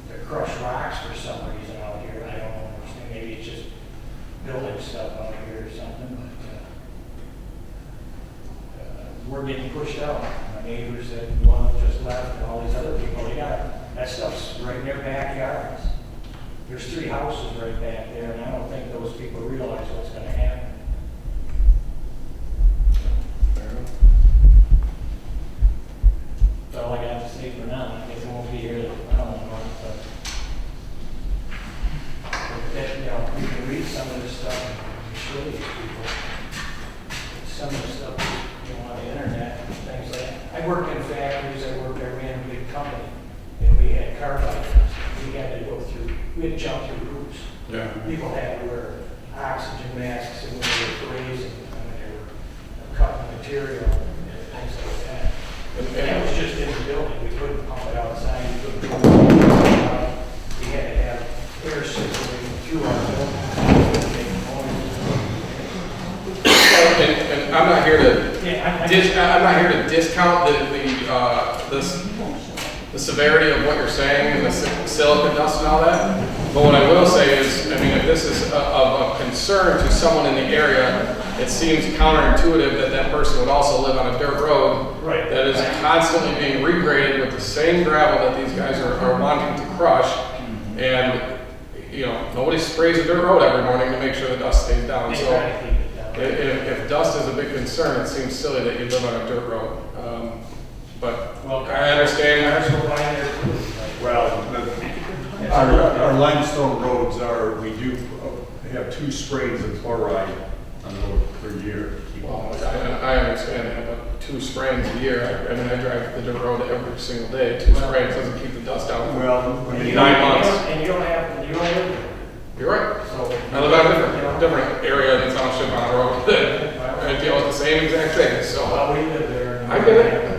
the crushed rocks for some reason out here. I don't understand. Maybe it's just building stuff out here or something, but we're getting pushed out. My neighbors that one just left and all these other people, that stuff's right in their backyards. There's 3 houses right back there, and I don't think those people realize what's going to happen. That's all I got to say for now. I guess I won't be here, I don't know, but you can read some of this stuff and show these people. Some of the stuff on the internet and things like that. I worked in factories, I ran a big company, and we had carbide. We had to we had to jump through hoops. Yeah. People had to wear oxygen masks and when they were freezing, when they were cutting material and things like that. And it was just in the building. We couldn't pump it outside. We couldn't pump it outside. We had to have air circulating through our building. And I'm not here to discount the severity of what you're saying and the silica dust and all that. But what I will say is, if this is of concern to someone in the area, it seems counterintuitive that person would also live on a dirt road that is constantly being regraded with the same gravel that these guys are wanting to crush. And, nobody sprays a dirt road every morning to make sure the dust stays down. So if dust is a big concern, it seems silly that you live on a dirt road. But I understand. Well, our limestone roads we do have 2 sprays of chloride on the road per year. Well, I understand that, but 2 sprays a year, I drive the dirt road every single day. 2 sprays doesn't keep the dust out. Well, for 9 months. And you don't live there. You're right. I live on a different area in the township on the road. I deal with the same exact thing, so. Well, we live there. I get it.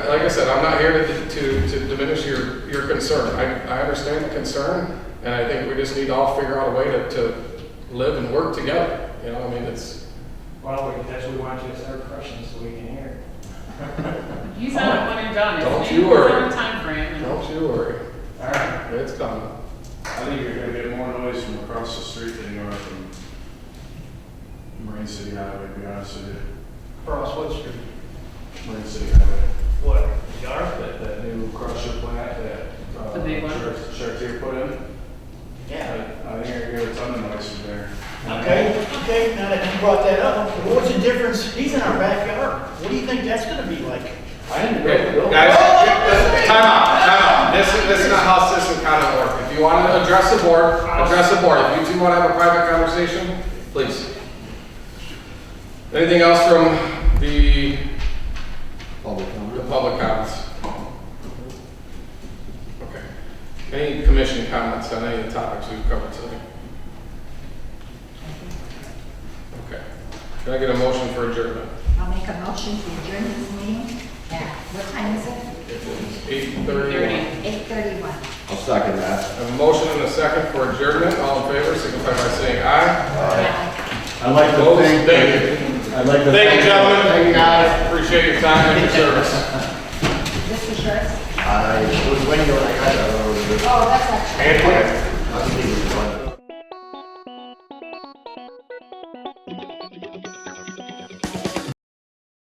Like I said, I'm not here to diminish your concern. I understand the concern, and I think we just need to all figure out a way to live and work together. It's. Well, that's what we want you to start crushing so we can hear. He's not one and done. Don't you worry. He's on a time frame. Don't you worry. All right. It's coming. I think you're gonna get more noise from across the street than you are from Marine City Highway, to be honest with you. Across what street? Marine City Highway. What, yard? That new crusher plant that, The big one? Chartier put in. Yeah. I think you're gonna get a ton of noise from there. Okay, now that you brought that up, what's the difference? He's in our backyard. What do you think that's gonna be like? I didn't build the building. Guys, time out. This is not how citizen comment works. If you want to address the board, address the board. If you two want to have a private conversation, please. Anything else from the public comments? Any commission comments on any of the topics we've covered today? Okay. Can I get a motion for adjournment? I'll make a motion to adjourn this meeting at, what time is it? It is 8:30. 8:31. I'll second that. I have a motion and a second for adjournment. All in favor, signify by saying aye. I'd like to Opposed? thank. Thank you. I'd like to Thank you, gentlemen. Thank you, guys. Appreciate your time and your service. This is yours? I was waiting when I got that. Oh, that's actually. I think it was one.